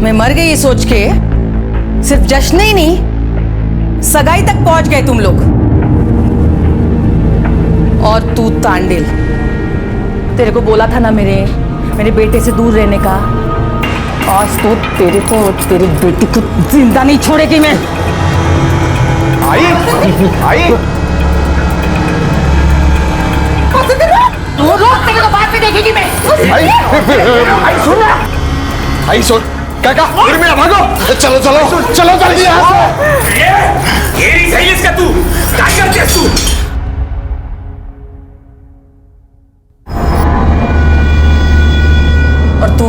मैं मर गई ये सोच के सिर्फ जश्न ही नहीं, सगाई तक पहुंच गए तुम लोग। और तू तांडिल, तेरे को बोला था ना मेरे बेटे से दूर रहने का। आज तो तेरे को तेरी बेटी को जिंदा नहीं छोड़ेगी मैं। आई तू रोक, तेरे को बाद में देखेगी मैं। आई सुन ना, आई सुन काका, उर्मिला भागो, चलो चलो चलो जल्दी यहाँ से। ये नहीं सही इसका, तू क्या करते तू? और तू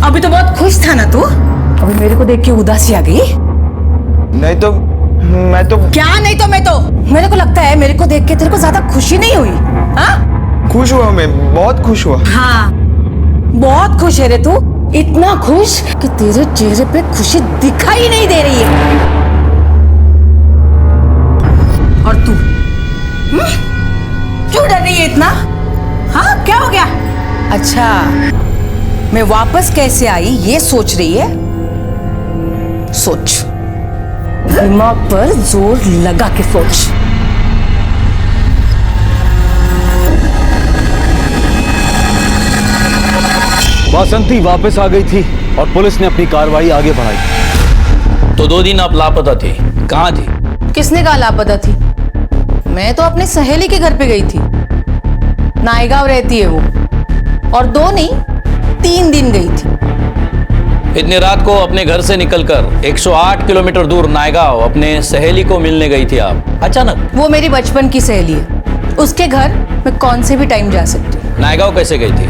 अभी तो बहुत खुश था ना तू, अभी मेरे को देख के उदासी आ गई। नहीं तो मैं तो क्या नहीं तो मैं तो, मेरे को लगता है मेरे को देख के तेरे को ज्यादा खुशी नहीं हुई। हाँ खुश हुआ, मैं बहुत खुश हुआ। हाँ बहुत खुश है रे तू, इतना खुश कि तेरे चेहरे पे खुशी दिखाई नहीं दे रही है। और तू क्यों डर रही है इतना? हाँ क्या हो गया? अच्छा मैं वापस कैसे आई ये सोच रही है? सोच, दिमाग पर जोर लगा के सोच। वासंती वापस आ गई थी और पुलिस ने अपनी कार्रवाई आगे बढ़ाई। तो 2 दिन आप लापता थी, कहाँ थी? किसने कहा लापता थी? मैं तो अपने सहेली के घर पे गई थी, नायगांव रहती है वो, और 2 नहीं 3 दिन गई थी। इतनी रात को अपने घर से निकलकर 108 किलोमीटर दूर नायगांव अपने सहेली को मिलने गई थी आप अचानक? वो मेरी बचपन की सहेली है, उसके घर मैं कौन से भी टाइम जा सकती हूँ। नायगांव कैसे गई थी?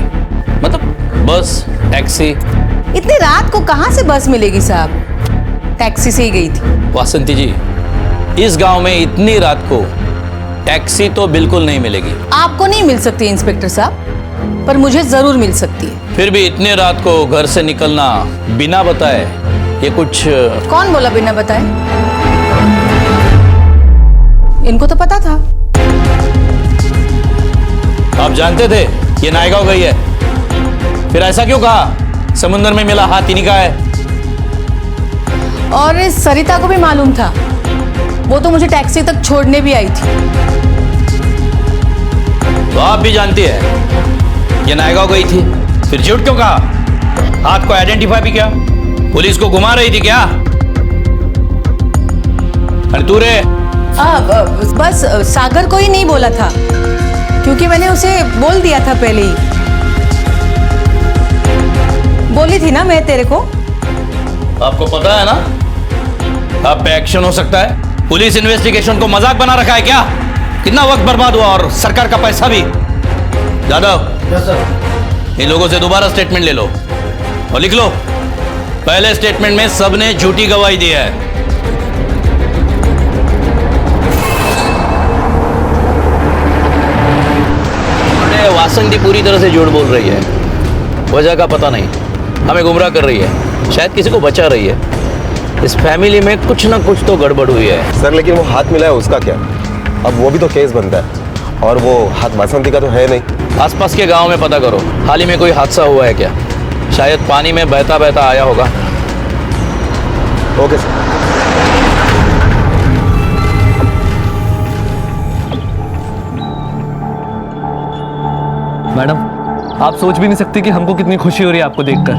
मतलब बस, टैक्सी? इतनी रात को कहाँ से बस मिलेगी साहब, टैक्सी से ही गई थी। वासंती जी, इस गांव में इतनी रात को टैक्सी तो बिल्कुल नहीं मिलेगी। आपको नहीं मिल सकती इंस्पेक्टर साहब, पर मुझे जरूर मिल सकती है। फिर भी इतने रात को घर से निकलना बिना बताए, ये कुछ... कौन बोला बिना बताए? इनको तो पता था। आप जानते थे ये नायगांव गई है, फिर ऐसा क्यों कहा? समुद्र में मिला हाथ इन्हीं का है। और इस सरिता को भी मालूम था, वो तो मुझे टैक्सी तक छोड़ने भी आई थी। तो आप भी जानती है ये नायगांव गई थी, फिर झूठ क्यों कहा? हाथ को आइडेंटिफाई भी किया? पुलिस को घुमा रही थी क्या? अरे तू रे, बस सागर को ही नहीं बोला था, क्योंकि मैंने उसे बोल दिया था पहले ही। बोली थी ना मैं तेरे को। आपको पता है ना आप पे एक्शन हो सकता है। पुलिस इन्वेस्टिगेशन को मजाक बना रखा है क्या? कितना वक्त बर्बाद हुआ और सरकार का पैसा भी। यादव, इन लोगों से दोबारा स्टेटमेंट ले लो और लिख लो, पहले स्टेटमेंट में सबने झूठी गवाही दी है। वासंती पूरी तरह से झूठ बोल रही है, वजह का पता नहीं, हमें गुमराह कर रही है, शायद किसी को बचा रही है। इस फैमिली में कुछ ना कुछ तो गड़बड़ हुई है। सर लेकिन वो हाथ मिला है उसका क्या? अब वो भी तो केस बनता है, और वो हाथ वासंती का तो है नहीं। आसपास के गांव में पता करो, हाल ही में कोई हादसा हुआ है क्या? शायद पानी में बहता बहता आया होगा। Okay sir. मैडम, आप सोच भी नहीं सकती कि हमको कितनी खुशी हो रही है आपको देखकर।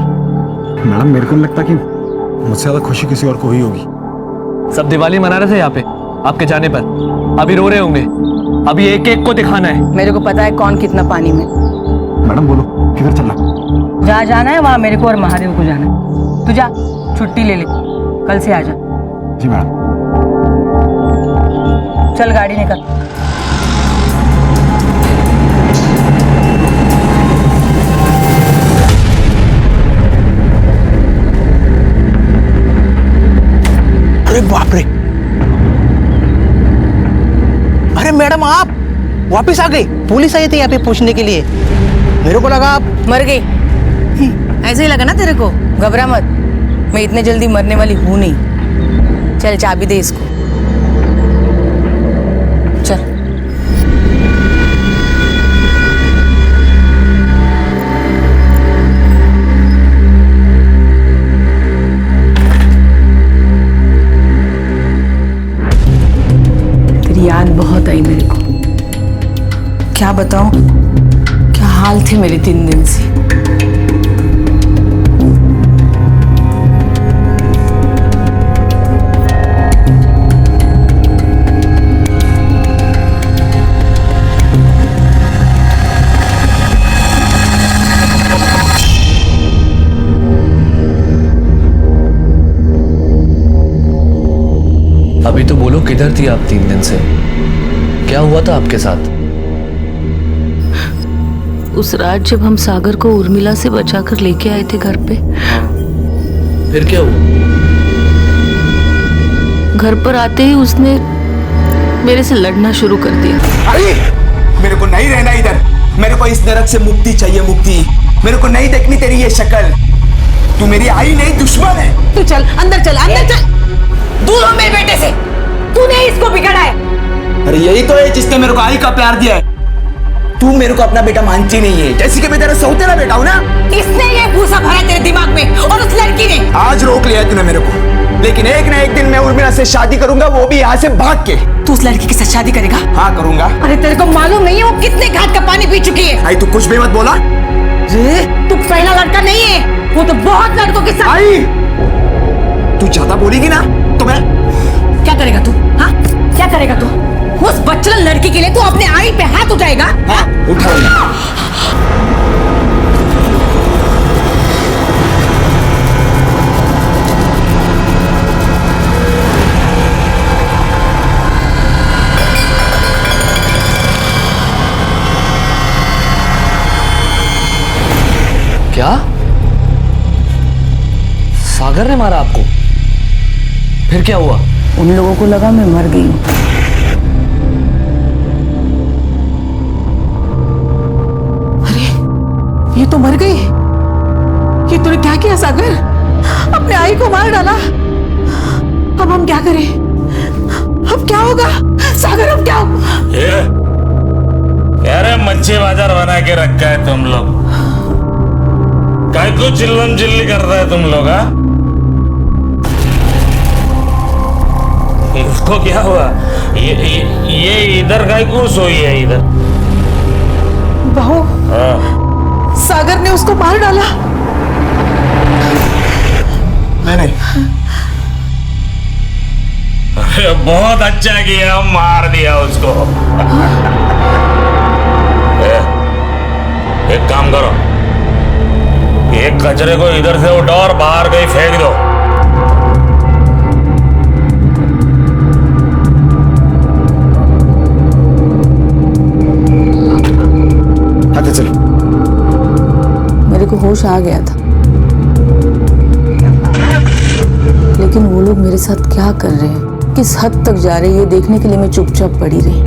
मैडम मेरे को नहीं लगता कि मुझसे ज्यादा खुशी किसी और को ही होगी। सब दिवाली मना रहे थे यहाँ पे आपके जाने पर, अभी रो रहे होंगे। अभी एक एक को दिखाना है। मेरे को पता है कौन कितना पानी में। मैडम बोलो किधर चलना? जहाँ जाना है वहाँ मेरे को और महादेव को जाना है। तू जा, छुट्टी ले ले, कल से आ जा। जी मैडम। चल गाड़ी निकल। अरे बाप रे, अरे मैडम आप वापस आ गई? पुलिस आई थी यहाँ पे पूछने के लिए, मेरे को लगा आप मर गई। ऐसे ही लगा ना तेरे को? घबरा मत, मैं इतने जल्दी मरने वाली हूं नहीं। चल चाबी दे इसको, चल। बताऊं क्या हाल थे मेरे 3 दिन से। अभी तो बोलो, किधर थी आप 3 दिन से? क्या हुआ था आपके साथ? उस रात जब हम सागर को उर्मिला से बचाकर लेके आए थे घर पे, फिर क्या हुआ? घर पर आते ही उसने मेरे से लड़ना शुरू कर दिया। अरे मेरे को नहीं रहना इधर, मेरे को इस नरक से मुक्ति चाहिए, मुक्ति। मेरे को नहीं देखनी तेरी ये शक्ल। तू मेरी आई नहीं, दुश्मन है। तू चल अंदर, चल अंदर चल, दूर हो मेरे बेटे से। तूने इसको बिगाड़ा है। अरे यही तो है जिसने मेरे को आई का प्यार दिया है। तू मेरे को अपना बेटा मानती नहीं है, जैसे कि मैं तेरा सौतेला बेटा हूं ना। इसने ये भूसा भरा तेरे दिमाग में और उस लड़की ने। आज रोक लिया तूने मेरे को, लेकिन एक ना एक दिन मैं उर्मिला से शादी करूंगा, वो भी यहाँ से भाग के। तू उस लड़की के साथ शादी करेगा? हाँ करूंगा। अरे तेरे को मालूम नहीं है वो कितने घाट का पानी पी चुकी है? आई तू कुछ भी मत बोला। तू पहला लड़का नहीं है, वो तो बहुत लड़कों के साथ। आई तू ज्यादा बोलेगी ना तो मैं। क्या करेगा तू? हाँ क्या करेगा तू? उस बच्चन लड़की के लिए तू अपने आई पे हाथ उठाएगा? हाँ उठाऊंगा। क्या? सागर ने मारा आपको? फिर क्या हुआ? उन लोगों को लगा मैं मर गई हूं। अरे ये तो मर गई। ये तूने क्या किया सागर? अपने आई को मार डाला। अब हम क्या करें? अब क्या होगा सागर? अब क्या होगा? अरे मच्छी बाजार बना के रखा है तुम लोग। काय को चिल्लम चिल्ली कर रहा है तुम लोग? हाँ इसको क्या हुआ? ये इधर काय को सोई है इधर? बहू सागर ने उसको मार डाला। नहीं अरे बहुत अच्छा किया, मार दिया उसको। एक काम करो, एक कचरे को इधर से उठाओ और बाहर कहीं फेंक दो। आते चलो। मेरे को होश आ गया था, लेकिन वो लोग मेरे साथ क्या कर रहे हैं, किस हद तक जा रहे हैं, ये देखने के लिए मैं चुपचाप पड़ी रही।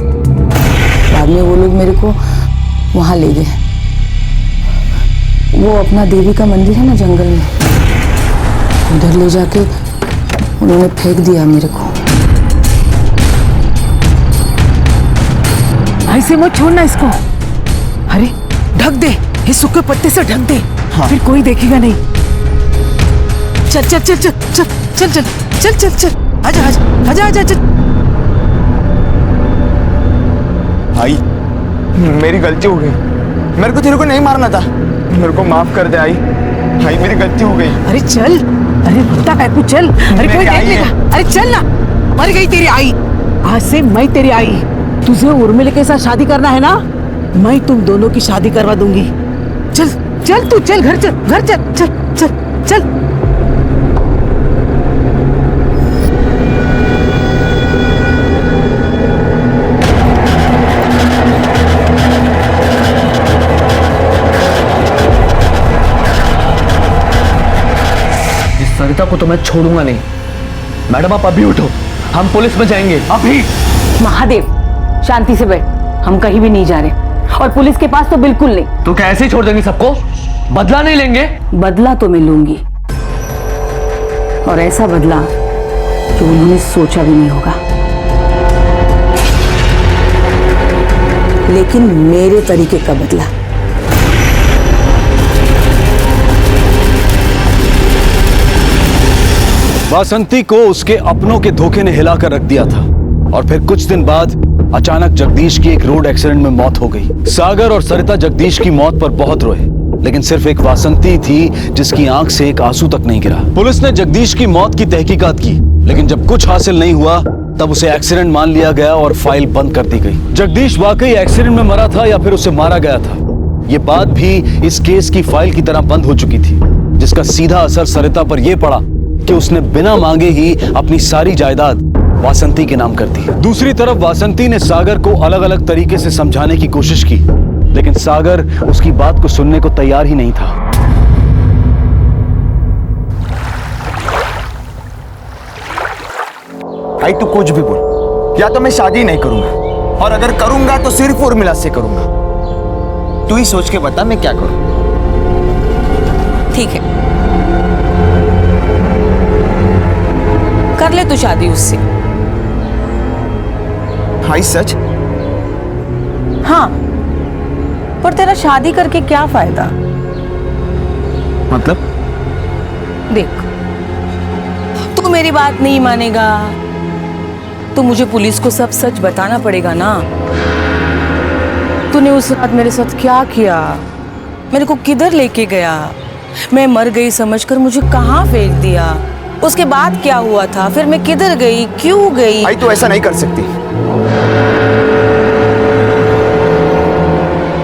बाद में वो लोग मेरे को वहां ले गए। वो अपना देवी का मंदिर है ना जंगल में, उधर ले जाके उन्होंने फेंक दिया मेरे को। ऐसे मत छोड़ना इसको। अरे ढक दे, इस सूखे पत्ते से ढक दे। हाँ। फिर कोई देखेगा नहीं। चल चल चल चल चल चल चल चल चल चल आजा आजा आजा आजा चल। आई मेरी गलती हो गई, मेरे को तेरे को नहीं मारना था। मेरे को माफ कर दे आई। आई मेरी गलती हो गई। अरे चल, अरे रुकता है तू, चल। अरे कोई देख लेगा। अरे चल ना, मर गई तेरी आई। आज से मैं तेरी आई। तुझे उर्मिला के साथ शादी करना है ना, मैं तुम दोनों की शादी करवा दूंगी। चल चल तू चल, घर चल, घर चल, चल चल चल। सरिता को तो मैं छोड़ूंगा नहीं। मैडम आप अभी उठो, हम पुलिस में जाएंगे अभी। महादेव शांति से बैठ, हम कहीं भी नहीं जा रहे और पुलिस के पास तो बिल्कुल नहीं। तो क्या ऐसे ही छोड़ देंगे सबको? बदला नहीं लेंगे? बदला तो मैं लूंगी, और ऐसा बदला जो उन्होंने सोचा भी नहीं होगा, लेकिन मेरे तरीके का बदला। वासंती को उसके अपनों के धोखे ने हिलाकर रख दिया था, और फिर कुछ दिन बाद अचानक जगदीश की एक रोड एक्सीडेंट में मौत हो गई। सागर और सरिता जगदीश की मौत पर बहुत रोए, लेकिन सिर्फ एक वासंती थी जिसकी आंख से एक आंसू तक नहीं गिरा। पुलिस ने जगदीश की मौत की तहकीकात की, लेकिन जब कुछ हासिल नहीं हुआ तब उसे एक्सीडेंट मान लिया गया और फाइल बंद कर दी गई। जगदीश वाकई एक्सीडेंट में मरा था या फिर उसे मारा गया था, ये बात भी इस केस की फाइल की तरह बंद हो चुकी थी, जिसका सीधा असर सरिता पर यह पड़ा कि उसने बिना मांगे ही अपनी सारी जायदाद वासंती के नाम कर दी। दूसरी तरफ वासंती ने सागर को अलग अलग तरीके से समझाने की कोशिश की, लेकिन सागर उसकी बात को सुनने को तैयार ही नहीं था। भाई तू कुछ भी बोल, या तो मैं शादी नहीं करूंगा, और अगर करूंगा तो सिर्फ उर्मिला से करूंगा। तू ही सोच के बता मैं क्या करूं। ठीक है, कर ले तू शादी उससे। भाई सच? हाँ, पर तेरा शादी करके क्या फायदा? मतलब? देख, तू मेरी बात नहीं मानेगा तो मुझे पुलिस को सब सच बताना पड़ेगा ना। तूने उस रात मेरे साथ क्या किया, मेरे को किधर लेके गया, मैं मर गई समझकर मुझे कहाँ फेंक दिया, उसके बाद क्या हुआ था, फिर मैं किधर गई, क्यों गई। भाई तू ऐसा नहीं कर सकती।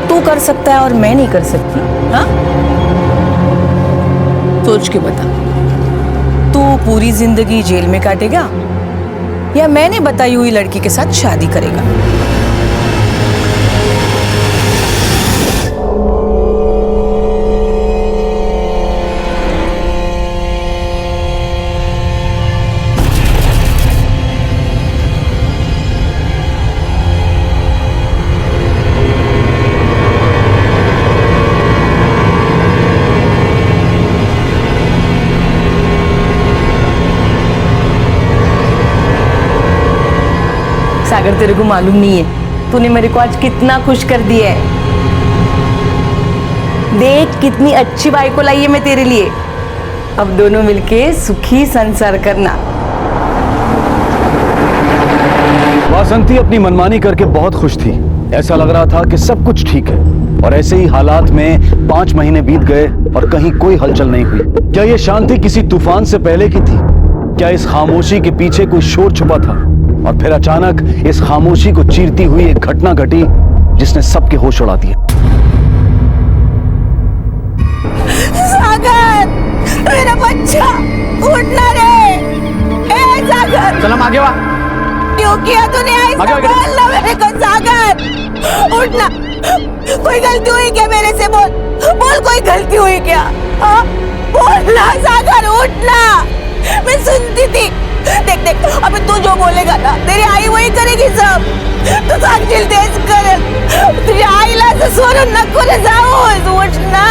तू कर सकता है और मैं नहीं कर सकती? हाँ, सोच के बता, तू पूरी जिंदगी जेल में काटेगा या मैंने बताई हुई लड़की के साथ शादी करेगा? सागर, तेरे को मालूम नहीं है तूने मेरे को आज कितना खुश कर दिया है। देख कितनी अच्छी बाई को लाई है मैं तेरे लिए। अब दोनों मिलके सुखी संसार करना। वासंती अपनी मनमानी करके बहुत खुश थी। ऐसा लग रहा था कि सब कुछ ठीक है, और ऐसे ही हालात में 5 महीने बीत गए और कहीं कोई हलचल नहीं हुई। क्या ये शांति किसी तूफान से पहले की थी? क्या इस खामोशी के पीछे कोई शोर छुपा था? और फिर अचानक इस खामोशी को चीरती हुई एक घटना घटी जिसने सबके होश उड़ा दिए। सागर, मेरा बच्चा, उठना रे। ए सागर, चल हम आगे वा। क्यों किया तूने ऐसा? बोल ना मेरे को सागर, उठना। कोई गलती हुई क्या मेरे से? बोल बोल, कोई गलती हुई क्या? हाँ बोल ना सागर, उठना। मैं सुनती थी। देख देख, अबे तू जो बोलेगा ना तेरी आई वही करेगी सब। तू साक्षी तेज कर, तुझे आईला से सोनू नको रे जाऊं। उठ ना,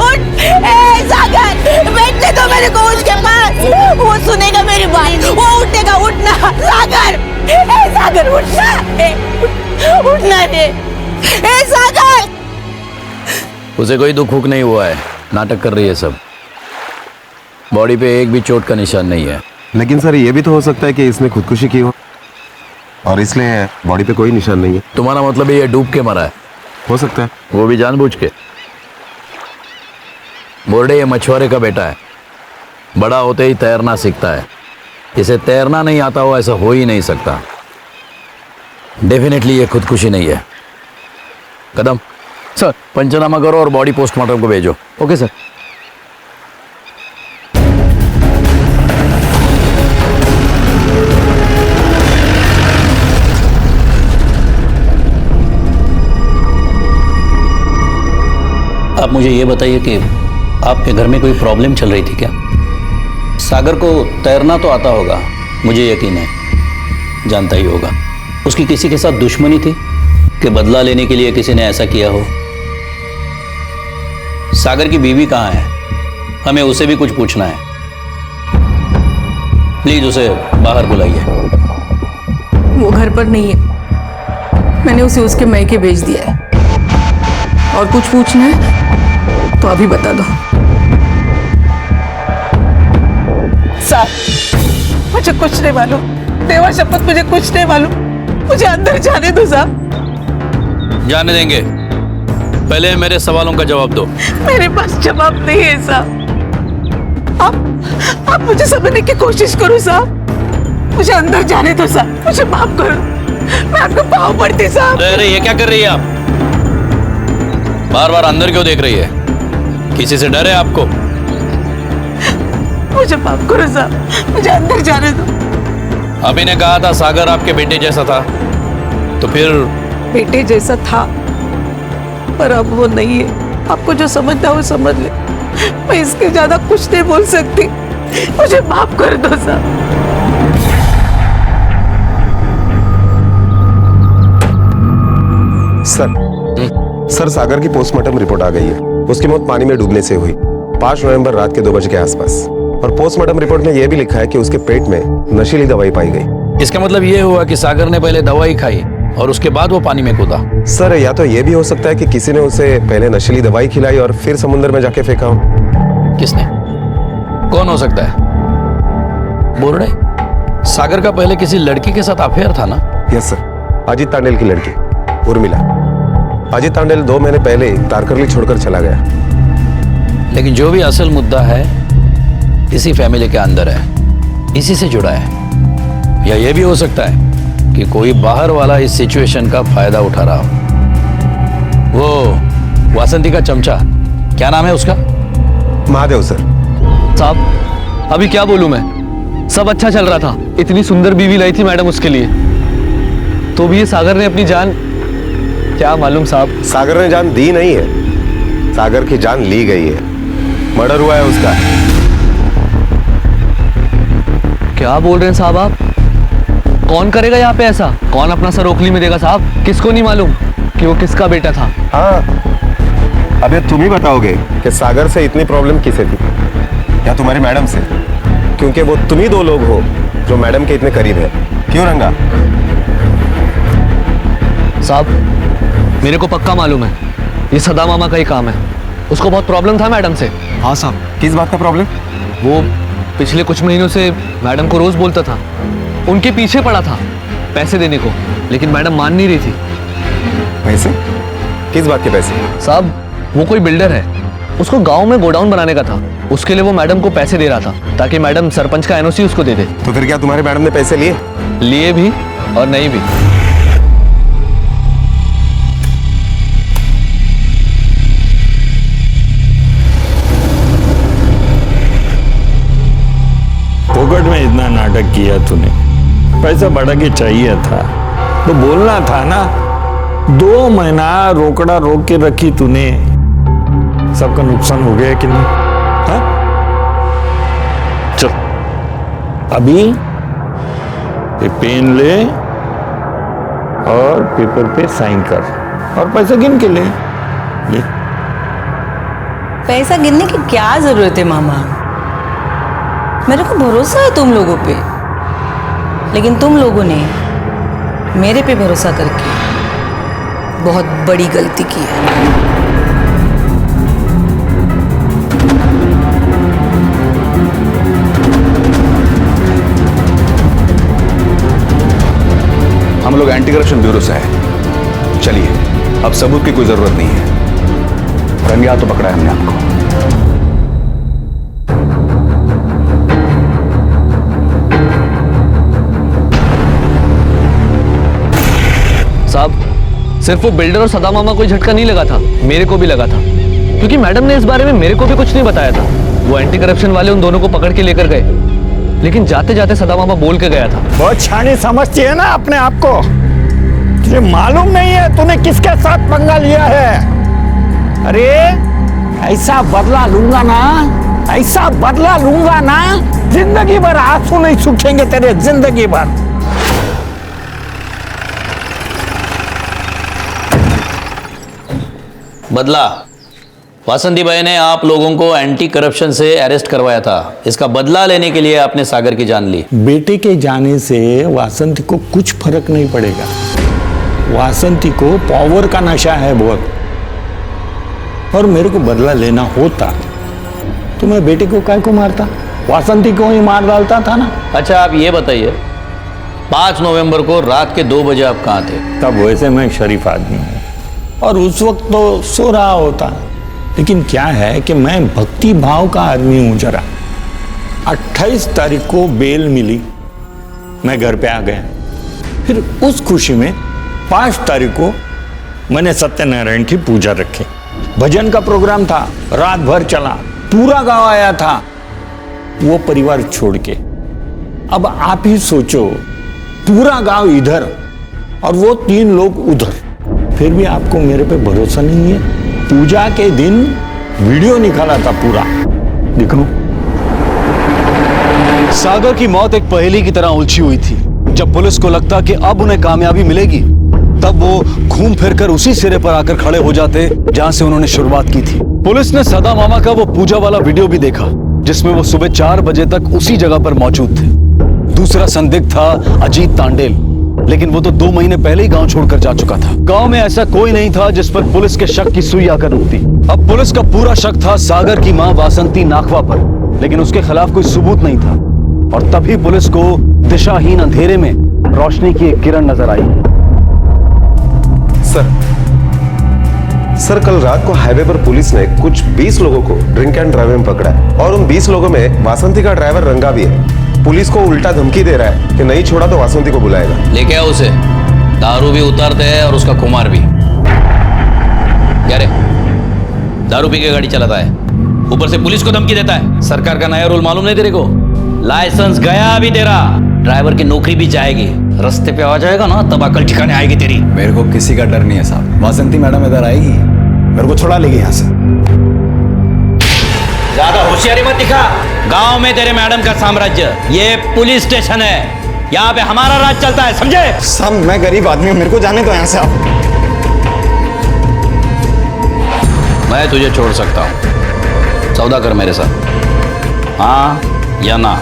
उठ। ए सागर, बैठने दो मेरे को उसके पास, वो सुनेगा मेरी बात, वो उठेगा। उठना सागर, ए सागर उठना, उठना रे। ए सागर, उसे कोई दुख हुक नहीं हुआ है, नाटक कर रही है सब। बॉडी पे एक भी चोट का निशान नहीं है। लेकिन सर ये भी तो हो सकता है कि इसने खुदकुशी की हो और इसलिए बॉडी पे कोई निशान नहीं है। तुम्हारा मतलब ये डूब के मरा है? हो सकता है। वो भी जानबूझ के? बोर्डे ये मछुआरे का बेटा है, बड़ा होते ही तैरना सीखता है। इसे तैरना नहीं आता हो ऐसा हो ही नहीं सकता। डेफिनेटली ये खुदकुशी नहीं है। कदम सर, पंचनामा करो और बॉडी पोस्टमार्टम को भेजो। Okay sir. आप मुझे ये बताइए कि आपके घर में कोई प्रॉब्लम चल रही थी क्या? सागर को तैरना तो आता होगा, मुझे यकीन है, जानता ही होगा। उसकी किसी के साथ दुश्मनी थी कि बदला लेने के लिए किसी ने ऐसा किया हो? सागर की बीवी कहाँ है? हमें उसे भी कुछ पूछना है। प्लीज उसे बाहर बुलाइए। वो घर पर नहीं है, मैंने उसे उसके मैके भेज दिया है। और कुछ पूछना है तो अभी बता दो। सर, मुझे कुछ नहीं मालूम, देवा शपथ मुझे कुछ नहीं मालूम, मुझे अंदर जाने दो साहब। जाने देंगे, पहले मेरे सवालों का जवाब दो। मेरे पास जवाब नहीं है साहब। आप मुझे समझने की कोशिश करो साहब, मुझे अंदर जाने दो साहब, मुझे माफ करो, मैं आपको पाँव पड़ती साहब। अरे ये क्या कर रही है आप? बार बार अंदर क्यों देख रही है? किसी से डर है आपको? मुझे माफ करो साहब, मुझे अंदर जाने दो। अभी ने कहा था सागर आपके बेटे जैसा था, तो फिर? बेटे जैसा था, पर अब वो नहीं है। आपको जो समझना वो समझ ले, मैं इसके ज्यादा कुछ नहीं बोल सकती, मुझे माफ कर दो साहब। सर सागर की पोस्टमार्टम रिपोर्ट आ गई है। उसकी मौत पानी में डूबने से हुई 5 नवंबर रात के 2 बजे के आसपास। और पोस्टमार्टम रिपोर्ट में यह भी लिखा है कि उसके पेट में नशीली दवाई पाई गई। इसका मतलब ये हुआ कि सागर ने पहले दवाई खाई और उसके बाद वो पानी में कूदा। सर या तो यह भी हो सकता है कि किसी ने उसे पहले नशीली दवाई खिलाई और फिर समुद्र में जाके फेंका हो। किसने? कौन हो सकता है? बोर्डे? सागर का पहले किसी लड़की के साथ अफेयर था ना? यस सर, अजीत तांडेल की लड़की उर्मिला। अजीत तांडेल 2 महीने पहले तारकर्ली छोड़कर चला गया। लेकिन जो भी असल मुद्दा है इसी फैमिली के अंदर है, इसी से जुड़ा है। या यह भी हो सकता है कि कोई बाहर वाला इस सिचुएशन का फायदा उठा रहा हो। वो वासंती का चमचा, क्या नाम है उसका? महादेव सर। साहब अभी क्या बोलूं मैं, सब अच्छा चल रहा था, इतनी सुंदर बीवी लाई थी मैडम उसके लिए, तो भी ये सागर ने अपनी जान, क्या मालूम साहब। सागर ने जान दी नहीं है, सागर की जान ली गई है। मर्डर हुआ है उसका। क्या बोल रहे हैं साहब आप? कौन करेगा यहाँ पे ऐसा? कौन अपना सर ओखली में देगा साहब? किसको नहीं मालूम कि वो किसका बेटा था? हाँ, अब ये तुम ही बताओगे कि सागर से इतनी प्रॉब्लम किसे थी, या तुम्हारी मैडम से? क्योंकि वो तुम ही 2 लोग हो जो मैडम के इतने करीब है। क्यों रंगा? साहब मेरे को पक्का मालूम है ये सदा मामा का ही काम है। उसको बहुत प्रॉब्लम था मैडम से। हाँ साहब। किस बात का प्रॉब्लम? वो पिछले कुछ महीनों से मैडम को रोज बोलता था, उनके पीछे पड़ा था पैसे देने को, लेकिन मैडम मान नहीं रही थी। पैसे? किस बात के पैसे? साहब वो कोई बिल्डर है, उसको गांव में गोडाउन बनाने का था, उसके लिए वो मैडम को पैसे दे रहा था ताकि मैडम सरपंच का एनओसी उसको दे दे। तो फिर क्या तुम्हारे मैडम ने पैसे लिए? लिए भी और नहीं भी। फोकट में इतना नाटक किया तूने, पैसा बढ़ा के चाहिए था तो बोलना था ना। 2 महीना रोकड़ा रोक के रखी तूने, सबका नुकसान हो गया कि नहीं? हाँ? चल अभी ये पेन ले और पेपर पे साइन कर और पैसा गिन के ले। पैसा गिनने की क्या जरूरत है मामा? मेरे को भरोसा है तुम लोगों पे, लेकिन तुम लोगों ने मेरे पे भरोसा करके बहुत बड़ी गलती की है। हम लोग एंटी करप्शन ब्यूरो से हैं। चलिए, अब सबूत की कोई जरूरत नहीं है। रंगे हाथों पकड़ा है हमने आपको। साहब सिर्फ वो बिल्डर और सदा मामा को झटका नहीं लगा था, मेरे को भी लगा था, क्योंकि मैडम ने इस बारे में मेरे को भी कुछ नहीं बताया था। वो एंटी करप्शन वाले उन दोनों को पकड़ के लेकर गए, लेकिन जाते जाते सदा मामा बोल के गया था। बहुत छानी समझती है ना अपने आप को। तुझे मालूम नहीं है तूने किसके साथ पंगा लिया है? अरे ऐसा बदला लूंगा ना, ऐसा बदला लूंगा ना, जिंदगी भर आंसू नहीं सूखेंगे तेरे, जिंदगी भर। बदला? वासंती भाई ने आप लोगों को एंटी करप्शन से अरेस्ट करवाया था, इसका बदला लेने के लिए आपने सागर की जान ली। बेटे के जाने से वासंती को कुछ फर्क नहीं पड़ेगा। वासंती को पावर का नशा है बहुत, और मेरे को बदला लेना होता तो मैं बेटे को काय को मारता, वासंती को ही मार डालता था ना। अच्छा आप ये बताइए 5 नवंबर को रात के 2 बजे आप कहाँ थे? तब वैसे मैं शरीफ आदमी हूँ और उस वक्त तो सो रहा होता, लेकिन क्या है कि मैं भक्ति भाव का आदमी हूँ जरा। 28 तारीख को बेल मिली, मैं घर पे आ गया। फिर उस खुशी में 5 तारीख को मैंने सत्यनारायण की पूजा रखी। भजन का प्रोग्राम था, रात भर चला, पूरा गांव आया था वो परिवार छोड़ के। अब आप ही सोचो, पूरा गांव इधर और वो 3 लोग उधर, फिर भी आपको मेरे पे भरोसा नहीं है। पूजा के दिन वीडियो निकाला था पूरा, देख लो। सागर की मौत एक पहेली की तरह उलझी हुई थी। जब पुलिस को लगता कि अब उन्हें कामयाबी मिलेगी, तब वो घूम फिरकर उसी सिरे पर आकर खड़े हो जाते जहां से उन्होंने शुरुआत की थी। पुलिस ने सदा मामा का वो पूजा वाला वीडियो भी देखा, जिसमें वो सुबह 4 बजे तक उसी जगह पर मौजूद थे। दूसरा संदिग्ध था अजीत तांडेल, लेकिन वो तो 2 महीने पहले ही गांव छोड़कर जा चुका था। गांव में ऐसा कोई नहीं था जिस पर पुलिस के शक की सुई आकर रुकती। अब पुलिस का पूरा शक था सागर की मां वासंती नाखवा पर, लेकिन उसके खिलाफ कोई सबूत नहीं था। और तभी पुलिस को दिशाहीन अंधेरे में रोशनी की एक किरण नजर आई। सर, कल रात को हाईवे पर पुलिस ने कुछ 20 लोगों को ड्रिंक एंड ड्राइव में पकड़ा है और उन 20 लोगों में वासंती का ड्राइवर रंगा भी है। पुलिस को उल्टा धमकी दे रहा है कि नहीं छोड़ा तो वासंती को बुलाएगा। लेके आओ उसे। दारू भी उतारते हैं और उसका खुमार भी। क्या रे, दारू पी के गाड़ी चलाता है, ऊपर से पुलिस को धमकी देता है। सरकार का नया रूल मालूम नहीं तेरे को? लाइसेंस गया अभी तेरा, ड्राइवर की नौकरी भी जाएगी। रास्ते पे आ जाएगा ना तब अकल ठिकाने आएगी तेरी। मेरे को किसी का डर नहीं है साहब। वासंती मैडम इधर आएगी, मेरे को छुड़ा लेगी यहाँ से। ज्यादा होशियारी मत दिखा। गांव में तेरे मैडम का साम्राज्य, ये पुलिस स्टेशन है, यहाँ पे हमारा राज चलता है, समझे? साहब, मैं गरीब आदमी हूँ, मेरे को जाने दो यहाँ से आप। मैं तुझे छोड़ सकता हूँ, सौदा कर मेरे साथ, हाँ या ना?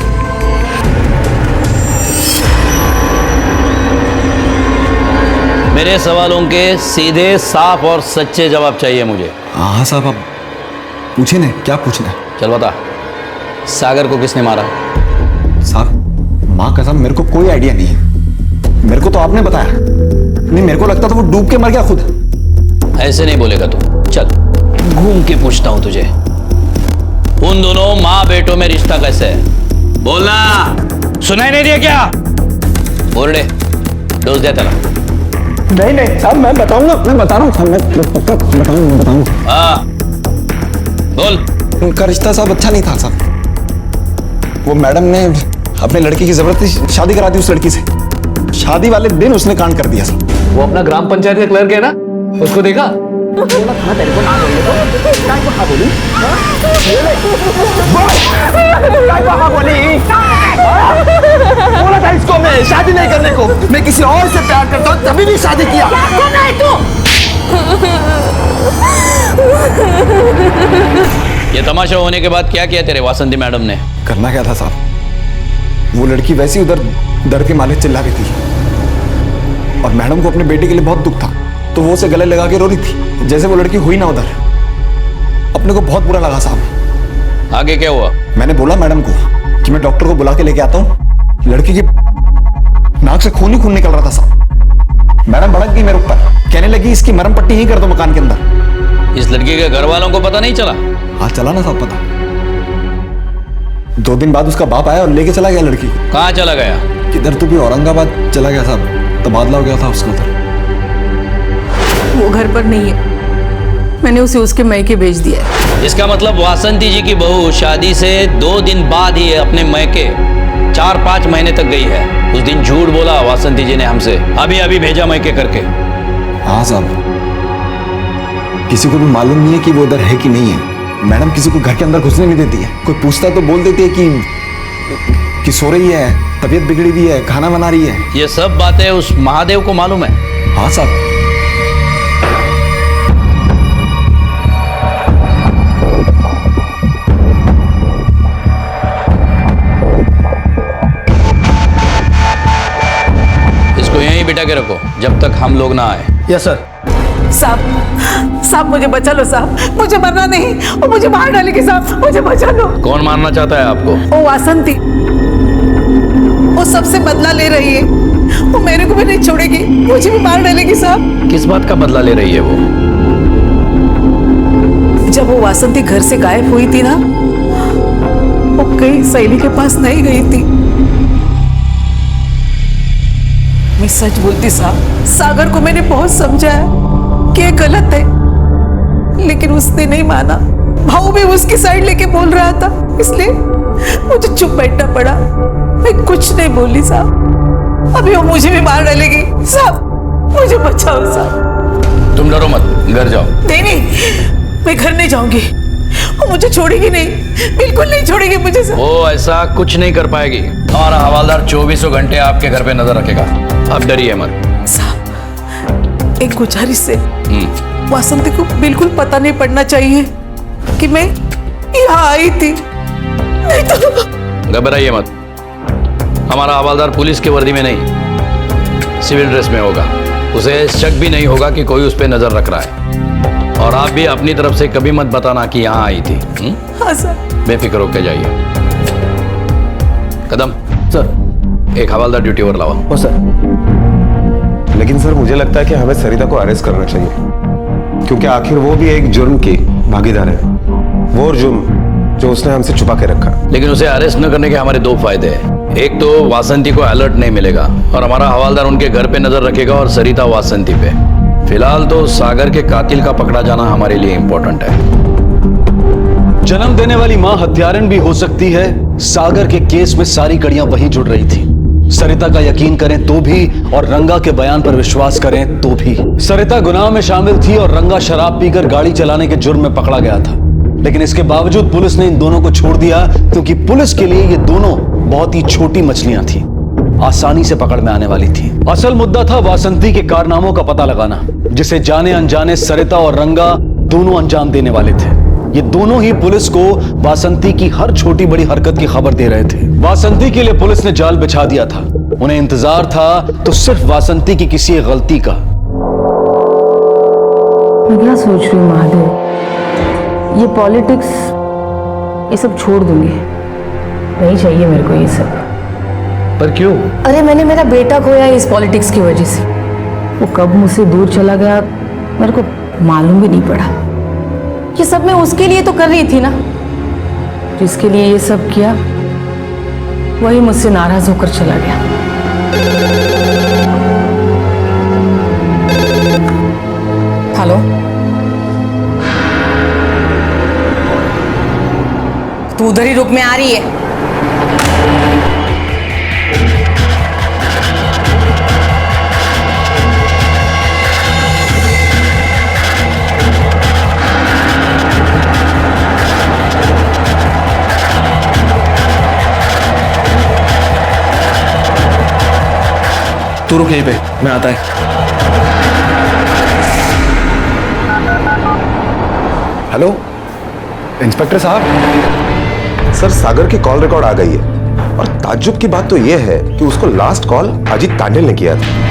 मेरे सवालों के सीधे, साफ और सच्चे जवाब चाहिए मुझे। हाँ साहब, आप पूछिए ना, क्या पूछना है? चल बता, सागर को किसने मारा? साहब, माँ कसम मेरे को कोई आइडिया नहीं है। मेरे को तो आपने बताया। नहीं, मेरे को लगता था वो डूब के मर गया खुद। ऐसे नहीं बोलेगा तू। चल घूम के पूछता हूं तुझे, उन दोनों माँ बेटों में रिश्ता कैसे है? बोलना, सुनाई नहीं दिया क्या? बोल दे, डोज दे तेरा। नहीं साहब, मैं बताऊंगा, मैं बता रहा हूँ साहब, मैं बताऊंगा। हाँ बोल। उनका रिश्ता साहब अच्छा नहीं था साहब। वो मैडम ने अपने लड़की की जबरदस्ती शादी करा दी उस लड़की से। शादी वाले दिन उसने कांड कर दिया साहब। वो अपना ग्राम पंचायत का क्लर्क है ना, उसको देखा? बोला था इसको मैं शादी नहीं करने को, मैं किसी और से प्यार करता हूँ, तभी भी शादी किया। ये तमाशा होने के बाद क्या किया तेरे वासंती मैडम ने? करना क्या था साहब, वो लड़की वैसी उधर दर्द के मारे चिल्ला रही थी और मैडम को अपने बेटे के लिए बहुत दुख था, तो वो उसे गले लगा के रो रही थी जैसे वो लड़की हुई ना उधर। अपने को बहुत बुरा लगा साहब। आगे क्या हुआ? मैंने बोला मैडम को कि मैं डॉक्टर को बुला के लेके आता हूँ। लड़की की नाक से खून ही खून निकल रहा था साहब। मैडम भड़क गई मेरे ऊपर, कहने लगी इसकी मरहम पट्टी ही कर दो मकान के अंदर। इस लड़की के घर वालों को पता नहीं चला? हाँ चला ना साहब पता। 2 दिन बाद उसका बाप आया और लेके चला गया लड़की को। कहाँ चला गया? किधर तो भी औरंगाबाद चला गया साहब, तबादला हो गया था उसका उधर। वो घर पर नहीं है, मैंने उसे उसके मैके भेज दिया है। इसका मतलब वासंती जी की बहू शादी से 2 दिन बाद ही अपने मैके 4-5 महीने तक गई है। उस दिन झूठ बोला वासंती जी ने हमसे, अभी अभी भेजा मैके करके। हाँ साहब, किसी को भी मालूम नहीं है कि वो उधर है कि नहीं है। मैडम किसी को घर के अंदर घुसने नहीं देती है। कोई पूछता तो बोल देती है कि सो रही है, तबीयत बिगड़ी हुई है, खाना बना रही है। ये सब बातें उस महादेव को मालूम है? हाँ साहब। इसको यहीं बिठा के रखो जब तक हम लोग ना आए। Yes sir. साहब मुझे बचा लो साहब, मुझे मरना नहीं, और मुझे मार डालेगी साहब, मुझे बचा लो। कौन मारना चाहता है आपको? वो वासंती, वो सबसे बदला ले रही है। वो मेरे को भी नहीं छोड़ेगी, मुझे भी मार डालेगी साहब। किस बात का बदला ले रही है वो? जब वो वासंती घर से गायब हुई थी ना, वो कहीं सहेली के पास नहीं गई थी। मैं सच बोलती साहब, सागर को मैंने बहुत समझाया कि ये गलत है, लेकिन उसने नहीं माना। भाऊ भी उसकी साइड लेके बोल रहा था, इसलिए मुझे चुप बैठना पड़ा। मैं कुछ नहीं बोली साहब। अभी वो मुझे भी मार डालेगी साहब, मुझे बचाओ साहब। तुम डरो मत, घर जाओ। नहीं, मैं घर नहीं जाऊंगी, वो मुझे छोड़ेगी नहीं, बिल्कुल नहीं छोड़ेगी मुझे साहब। वो ऐसा कुछ नहीं कर पाएगी। हमारा हवालदार 24 घंटे आपके घर पे नजर रखेगा, अब डरिए मत। साहब, एक गुजारिश से, वासंती को बिल्कुल पता नहीं पड़ना चाहिए कि मैं यहाँ आई थी, नहीं तो। घबराइए मत, हमारा हवालदार पुलिस की वर्दी में नहीं, सिविल ड्रेस में होगा। उसे शक भी नहीं होगा कि कोई उस पर नजर रख रहा है। और आप भी अपनी तरफ से कभी मत बताना कि यहाँ आई थी। हाँ सर। बेफिक्र होकर जाइए। कदम सर, एक हवालदार ड्यूटी पर लाओ। ओ सर। लेकिन सर मुझे लगता है कि हमें सरिता को अरेस्ट करना चाहिए, क्योंकि आखिर वो भी एक जुर्म की भागीदार है, वो जुर्म जो उसने हमसे छुपा के रखा। लेकिन उसे अरेस्ट न करने के हमारे दो फायदे हैं। एक तो वासंती को अलर्ट नहीं मिलेगा और हमारा हवालदार उनके घर पे नजर रखेगा और सरिता वासंती पे। फिलहाल तो सागर के कातिल का पकड़ा जाना हमारे लिए इंपॉर्टेंट है। जन्म देने वाली मां हत्यारन भी हो सकती है। सागर के केस में सारी कड़ियां वहीं जुड़ रही थी। सरिता का यकीन करें तो भी और रंगा के बयान पर विश्वास करें तो भी। सरिता गुनाह में शामिल थी और रंगा शराब पीकर गाड़ी चलाने के जुर्म में पकड़ा गया था। लेकिन इसके बावजूद पुलिस ने इन दोनों को छोड़ दिया, क्योंकि पुलिस के लिए ये दोनों बहुत ही छोटी मछलियां थी, आसानी से पकड़ में आने वाली थी। असल मुद्दा था वासंती के कारनामों का पता लगाना, जिसे जाने अनजाने सरिता और रंगा दोनों अंजाम देने वाले थे। ये दोनों ही पुलिस को वासंती की हर छोटी बड़ी हरकत की खबर दे रहे थे। वासंती के लिए पुलिस ने जाल बिछा दिया था। उन्हें इंतजार था तो सिर्फ वासंती की किसी गलती का। मैं क्या सोच रही हूँ महादेव, ये पॉलिटिक्स ये सब छोड़ दूंगी, नहीं चाहिए मेरे को ये सब। पर क्यों? अरे मैंने मेरा बेटा खोया इस पॉलिटिक्स की वजह से। वो कब मुझसे दूर चला गया मेरे को मालूम भी नहीं पड़ा। ये सब मैं उसके लिए तो कर रही थी ना, जिसके लिए ये सब किया वही मुझसे नाराज होकर चला गया। हेलो, तू उधर ही रुक, में आ रही है। तू रुक यहीं पे, मैं आता है। हेलो इंस्पेक्टर साहब। सर सागर की कॉल रिकॉर्ड आ गई है और ताज्जुब की बात तो यह है कि उसको लास्ट कॉल अजीत तांडेल ने किया था।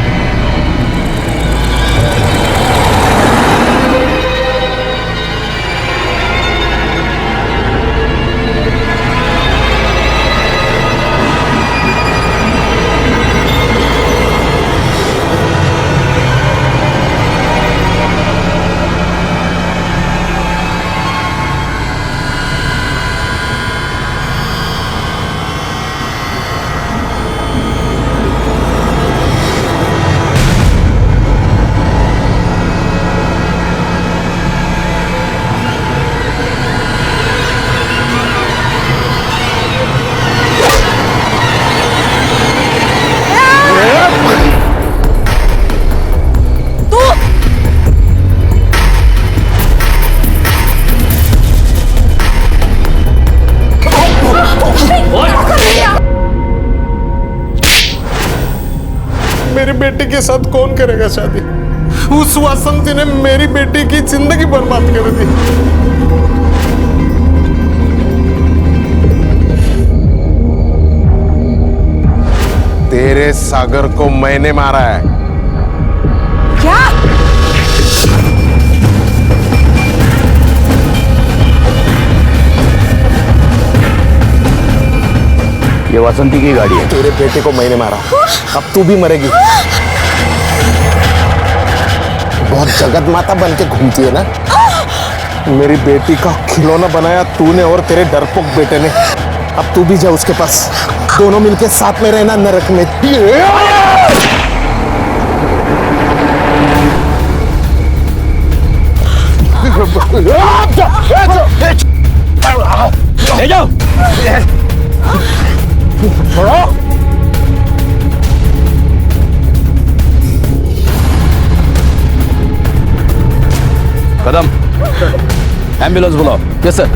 मेरी बेटी के साथ कौन करेगा शादी? उस वासंती ने मेरी बेटी की जिंदगी बर्बाद कर दी। तेरे सागर को मैंने मारा है। क्या? ये वासंती की गाड़ी है। तेरे बेटे को मैंने मारा, अब तू भी मरेगी। बहुत जगत माता बन के घूमती है ना। मेरी बेटी का खिलौना बनाया तूने और तेरे डरपोक बेटे ने। अब तू भी जा उसके पास, दोनों मिलके साथ में रहना नरक में। ले जाओ। छोड़ो। कदम, एम्बुलेंस बुलाओ। Yes sir.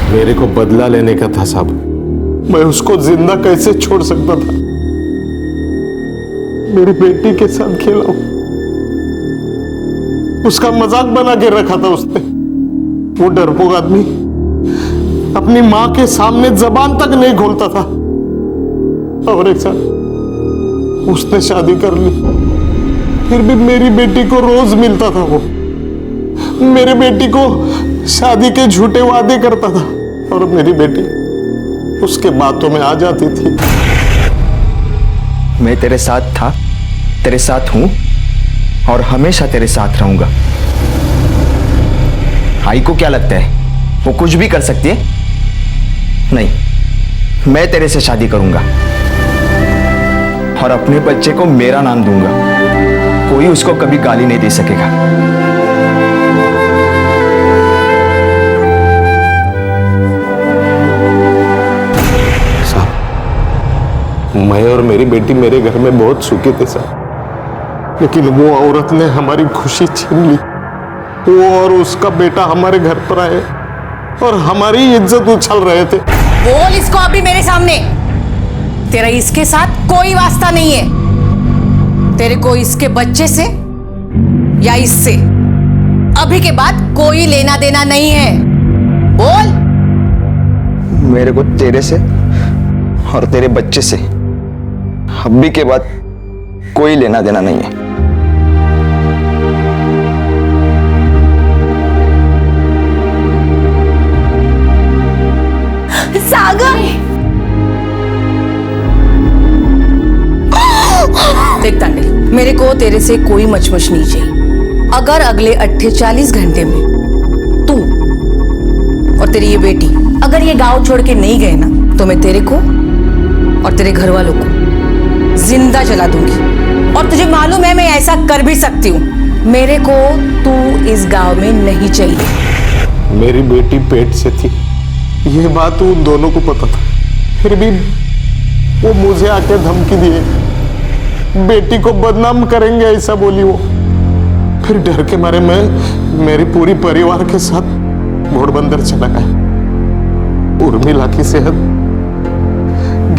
मेरे को बदला लेने का था साहब, मैं उसको जिंदा कैसे छोड़ सकता था। मेरी बेटी के साथ खेला हूं, उसका मजाक बना के रखा था उसने। वो डरपोक आदमी अपनी मां के सामने जबान तक नहीं खोलता था। और एक साथ उसने शादी कर ली, फिर भी मेरी बेटी को रोज मिलता था। वो मेरी बेटी को शादी के झूठे वादे करता था और मेरी बेटी उसके बातों में आ जाती थी। मैं तेरे साथ था, तेरे साथ हूं और हमेशा तेरे साथ रहूंगा। आई को क्या लगता है वो कुछ भी कर सकती है? नहीं, मैं तेरे से शादी करूंगा और अपने बच्चे को मेरा नाम दूंगा। कोई उसको कभी गाली नहीं दे सकेगा। साहब, मैं और मेरी बेटी मेरे घर में बहुत सुखी थे साहब, लेकिन वो औरत ने हमारी खुशी छीन ली। वो और उसका बेटा हमारे घर पर आए और हमारी इज्जत उछल रहे थे। बोल इसको अभी मेरे सामने, तेरा इसके साथ कोई वास्ता नहीं है। तेरे को इसके बच्चे से या इससे अभी के बाद कोई लेना देना नहीं है। बोल। मेरे को तेरे से और तेरे बच्चे से अभी के बाद कोई लेना देना नहीं है। सागर, देख तांडे, मेरे को तेरे से कोई मचमच नहीं चाहिए। अगर अगले 48 घंटे में तू और तेरी ये बेटी अगर ये गांव छोड़ के नहीं गए ना, तो मैं तेरे को और तेरे घर वालों को जिंदा जला दूंगी। और तुझे मालूम है मैं ऐसा कर भी सकती हूँ। मेरे को तू इस गांव में नहीं चाहिए। मेरी बेटी पेट से थी, ये बात उन दोनों को पता था, फिर भी वो मुझे आके धमकी दिए, बेटी को बदनाम करेंगे ऐसा बोली वो। फिर डर के मारे मैं मेरी पूरी परिवार के साथ घोड़बंदर चला गया। उर्मिला की सेहत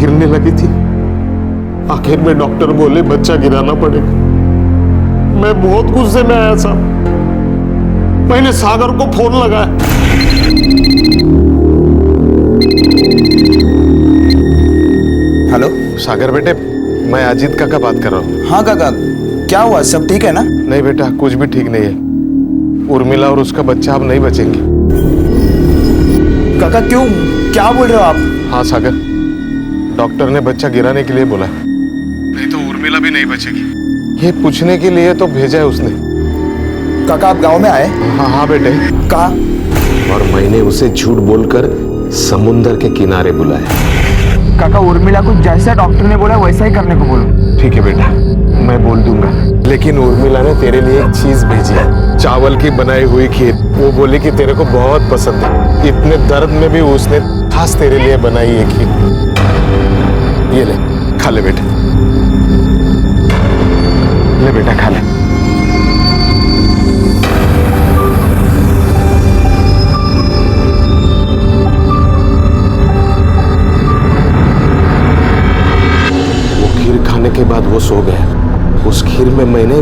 गिरने लगी थी। आखिर में डॉक्टर बोले बच्चा गिराना पड़ेगा। मैं बहुत गुस्से में आया साहब। मैंने सागर को फोन लगाया। हेलो सागर बेटे, मैं अजीत काका बात कर रहा हूँ। हाँ काका, क्या हुआ? सब ठीक है ना? नहीं बेटा, कुछ भी ठीक नहीं है। उर्मिला और उसका बच्चा अब नहीं बचेंगे। काका क्यों, क्या बोल रहे हो आप? हाँ सागर, डॉक्टर ने बच्चा गिराने के लिए बोला, नहीं तो उर्मिला भी नहीं बचेगी। ये पूछने के लिए तो भेजा है उसने। काका आप गांव में आए? हाँ हाँ बेटे। कहा? और मैंने उसे झूठ बोलकर समुंदर के किनारे बुलाया। काका उर्मिला को जैसा डॉक्टर ने बोला वैसा ही करने को बोलो। ठीक है बेटा, मैं बोल दूंगा। लेकिन उर्मिला ने तेरे लिए एक चीज भेजी है, चावल की बनाई हुई खीर। वो बोली कि तेरे को बहुत पसंद है। इतने दर्द में भी उसने खास तेरे लिए बनाई है खीर। ये ले, खा ले बेटा। ले बेटा, खा ले। वो खीर खाने के बाद वो सो गया। उस खीर में मैंने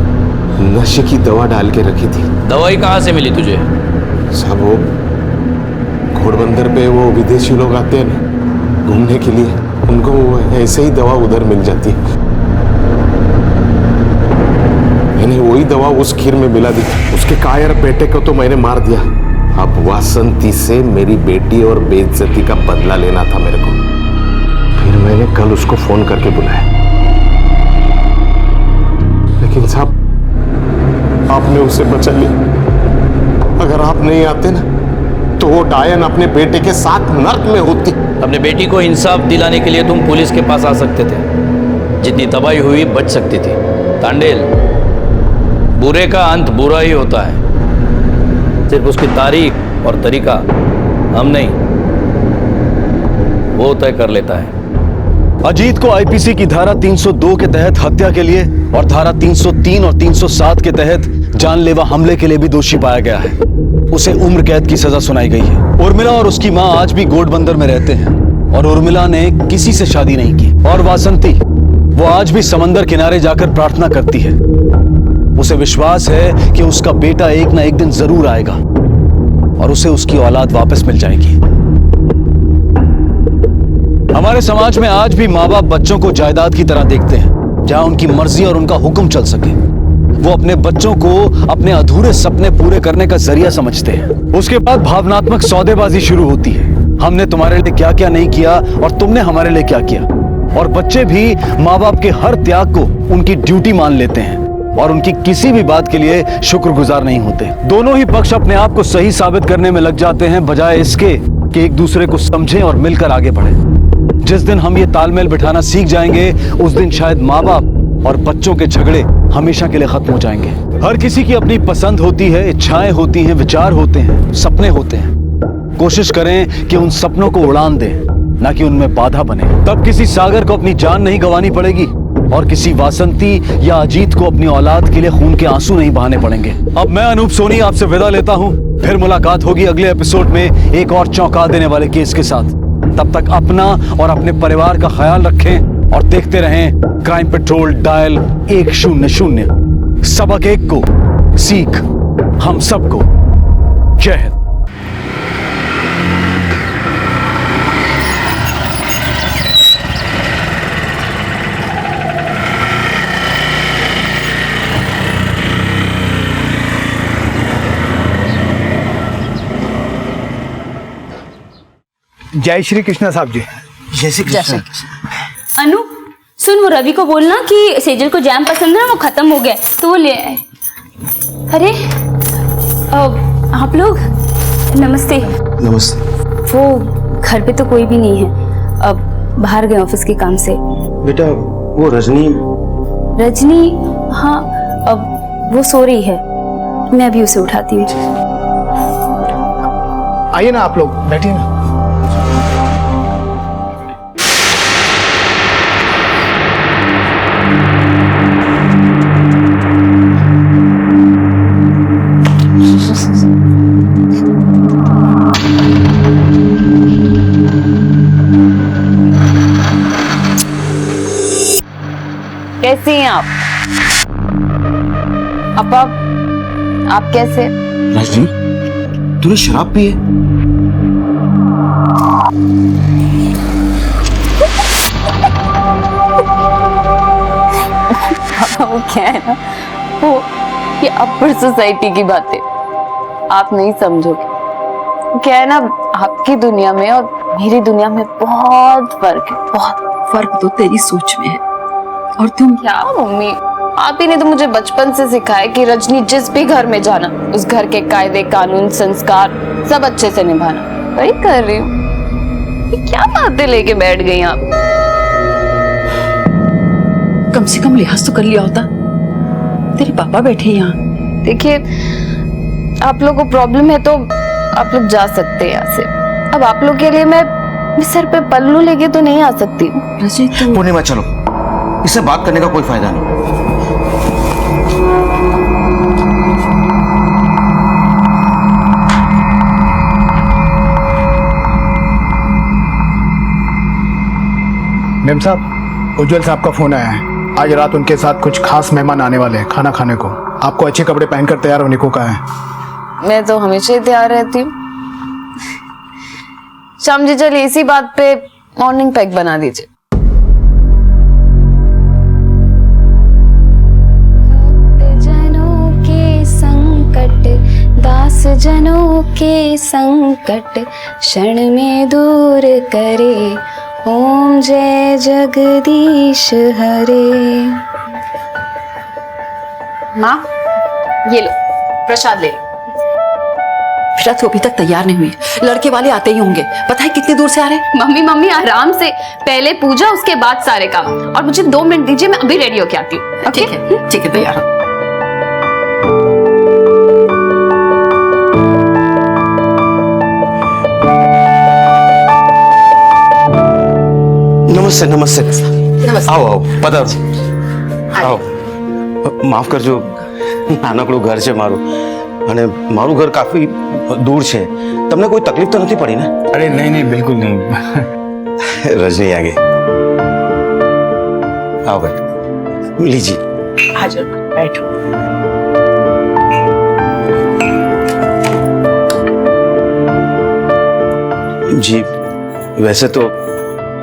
नशे की दवा डाल के रखी थी। दवाई कहाँ से मिली तुझे? साहब, वो घोड़बंदर पे वो विदेशी लोग आते हैं ना घूमने के लिए, उनको ऐसे ही दवा उधर मिल जाती है। मैंने वही दवा उस खीर में मिला दी। उसके कायर बेटे को तो मैंने मार दिया, अब वासंती से मेरी बेटी और बेइज्जती का बदला लेना था मेरे को। फिर मैंने कल उसको फोन करके बुलाया, लेकिन साहब आपने उसे बचा लिया। अगर आप नहीं आते ना तो वो डायन अपने बेटे के साथ नर्क में होती। अपने बेटी को इंसाफ दिलाने के लिए तुम पुलिस के पास आ सकते थे, जितनी तबाही हुई बच सकती थी। तांडेल, बुरे का अंत बुरा ही होता है, सिर्फ उसकी तारीख और तरीका हम नहीं, वो तय कर लेता है। अजीत को आईपीसी की धारा 302 के तहत हत्या के लिए और धारा 303 और 307 के तहत जानलेवा हमले के लिए भी दोषी पाया गया है। उसे उम्र कैद की सजा सुनाई गई है। उर्मिला और उसकी मां आज भी गोडबंदर में रहते हैं और उर्मिला ने किसी से शादी नहीं की। और वासंती, वो आज भी समंदर किनारे जाकर प्रार्थना करती है। उसे विश्वास है कि उसका बेटा एक ना एक दिन जरूर आएगा और उसे उसकी औलाद वापस मिल जाएगी। हमारे समाज में आज भी माँ बाप बच्चों को जायदाद की तरह देखते हैं, जहां उनकी मर्जी और उनका हुक्म चल सके। वो अपने बच्चों को अपने अधूरे सपने पूरे करने का जरिया समझते हैं। उसके बाद भावनात्मक सौदेबाजी शुरू होती है। हमने तुम्हारे लिए क्या क्या नहीं किया और तुमने हमारे लिए क्या किया। और बच्चे भी माँ बाप के हर त्याग को उनकी ड्यूटी मान लेते हैं और उनकी किसी भी बात के लिए शुक्रगुजार नहीं होते। दोनों ही पक्ष अपने आप को सही साबित करने में लग जाते हैं, बजाय इसके कि एक दूसरे को समझें और मिलकर आगे बढ़ें। जिस दिन हम ये तालमेल बिठाना सीख जाएंगे, उस दिन शायद माँ बाप और बच्चों के झगड़े हमेशा के लिए खत्म हो जाएंगे। हर किसी की अपनी पसंद होती है, इच्छाएं होती हैं, विचार होते हैं, सपने होते हैं। कोशिश करें कि उन सपनों को उड़ान दें, ना कि उनमें बाधा बने। तब किसी सागर को अपनी जान नहीं गंवानी पड़ेगी और किसी वासंती या अजीत को अपनी औलाद के लिए खून के आंसू नहीं बहाने पड़ेंगे। अब मैं अनूप सोनी आपसे विदा लेता हूं। फिर मुलाकात होगी अगले एपिसोड में एक और चौंका देने वाले केस के साथ। तब तक अपना और अपने परिवार का ख्याल रखें और देखते रहें क्राइम पेट्रोल डायल 100। सबक एक को, सीख हम सबको। जय हिंद। जय श्री कृष्ण साहब जी। जय श्री कृष्ण। अनु सुन, वो रवि को बोलना कि सेजल को जैम पसंद है, वो खत्म हो गया तो वो ले आए। अरे आप लोग नमस्ते। नमस्ते। वो घर पे तो कोई भी नहीं है, अब बाहर गए ऑफिस के काम से। बेटा वो रजनी। हाँ, अब वो सो रही है, मैं अभी उसे उठाती हूँ। आइए ना आप लोग, बैठिए ना। कैसे हैं आप? आप कैसे? रजनी, तूने शराब पी है? वो क्या है ना, वो ये अपर सोसाइटी की बातें आप नहीं समझोगे। क्या है ना, आपकी दुनिया में और मेरी दुनिया में बहुत फर्क है। बहुत फर्क तो तेरी सोच में है। और तुम क्या मम्मी, आप ही ने तो मुझे बचपन से सिखाया कि रजनी जिस भी घर में जाना, उस घर के कायदे कानून संस्कार सब अच्छे से निभाना। वही कर रही हूँ। ये क्या बातें लेके बैठ गई आप? कम से कम लिहाज तो कर लिया होता। तेरे पापा बैठे यहाँ। देखिए, आप लोग को प्रॉब्लम है तो आप लोग जा सकते हैं यहाँ से। अब आप लोग के लिए मैं सर पे पल्लू लेके तो नहीं आ सकती हूँ। पूर्णिमा चलो, इससे बात करने का कोई फायदा नहीं। मेम साहब, उज्जवल साहब का फोन आया है। आज रात उनके साथ कुछ खास मेहमान आने वाले हैं खाना खाने को। आपको अच्छे कपड़े पहनकर तैयार होने को कहा है। मैं तो हमेशा ही तैयार रहती हूँ। शाम जी चलिए इसी बात पे मॉर्निंग पैक बना दीजिए। जनों के संकट क्षण में दूर करे। ओम जय जगदीश हरे। माँ, ये लो प्रसाद ले लो। बेटा तू अभी तक तैयार नहीं हुई, लड़के वाले आते ही होंगे। पता है कितनी दूर से आ रहे हैं? मम्मी मम्मी आराम से, पहले पूजा उसके बाद सारे काम। और मुझे 2 मिनट दीजिए, मैं अभी रेडी होके आती हूँ। ठीक है तैयार हो। नमस्ते नमस्ते। नमस्ते। आओ आओ पधारो। आओ માફ કરજો, નાનકડું ઘર છે મારું અને મારું ઘર કાફી દૂર છે। તમને કોઈ તકલીફ તો નથી પડી ને? अरे नहीं नहीं बिल्कुल नहीं। रजनी आ गई। आओ बैठो, लीजिए। आ जाओ बैठो। जी वैसे तो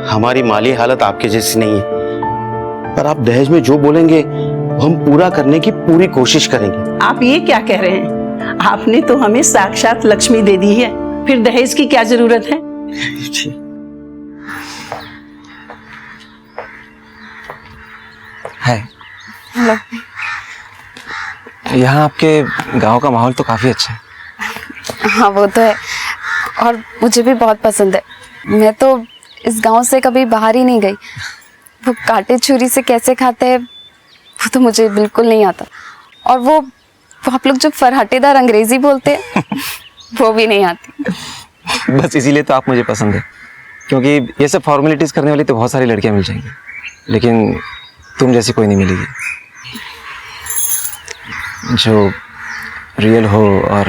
हमारी माली हालत आपके जैसी नहीं है, पर आप दहेज में जो बोलेंगे हम पूरा करने की पूरी कोशिश करेंगे। आप ये क्या कह रहे हैं? आपने तो हमें साक्षात लक्ष्मी दे दी है, फिर दहेज की क्या जरूरत है? है यहाँ आपके गांव का माहौल तो काफी अच्छा है। हाँ वो तो है, और मुझे भी बहुत पसंद है। मैं तो इस गांव से कभी बाहर ही नहीं गई। वो कांटे छुरी से कैसे खाते हैं वो तो मुझे बिल्कुल नहीं आता। और वो आप लोग जो फरहटेदार अंग्रेजी बोलते हैं वो भी नहीं आती। बस इसीलिए तो आप मुझे पसंद है, क्योंकि ये सब फॉर्मेलिटीज करने वाली तो बहुत सारी लड़कियां मिल जाएंगी, लेकिन तुम जैसी कोई नहीं मिलेगी जो रियल हो और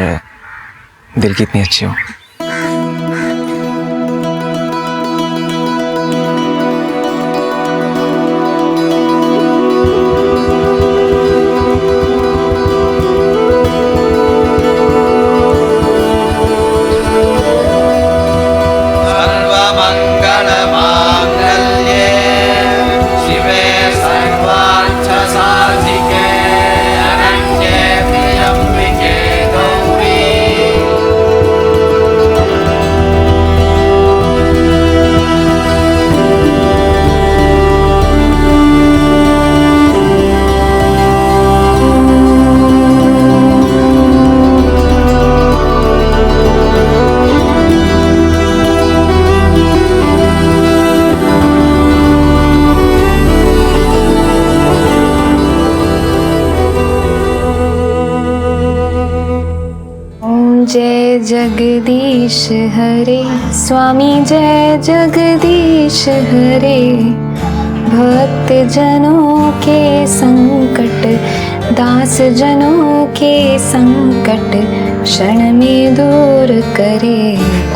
दिल की इतनी अच्छी हो। जय जगदीश हरे। स्वामी जय जगदीश हरे। भक्त जनों के संकट, दास जनों के संकट क्षण में दूर करे।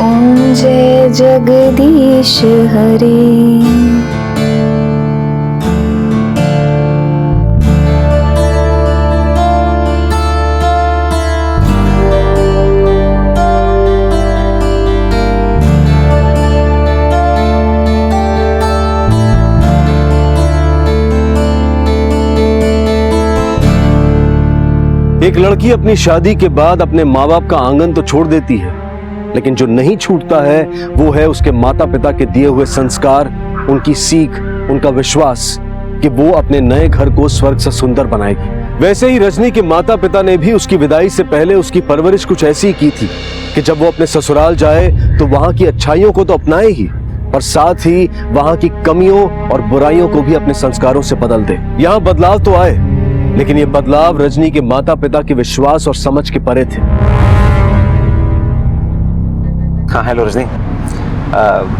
ओम जय जगदीश हरे। एक लड़की अपनी शादी के बाद अपने माँ बाप का आंगन तो छोड़ देती है, लेकिन जो नहीं छूटता है वो है उसके माता पिता के दिए हुए संस्कार, उनकी सीख, उनका विश्वास कि वो अपने नए घर को स्वर्ग से सुंदर बनाएगी। वैसे ही रजनी के माता पिता ने भी उसकी विदाई से पहले उसकी परवरिश कुछ ऐसी ही की थी कि जब वो अपने ससुराल जाए तो वहां की अच्छाइयों को तो अपनाए ही, और साथ ही वहां की कमियों और बुराइयों को भी अपने संस्कारों से बदल दे। यहाँ बदलाव तो आए, लेकिन ये बदलाव रजनी के माता पिता के विश्वास और समझ के परे थे। हाँ हेलो रजनी,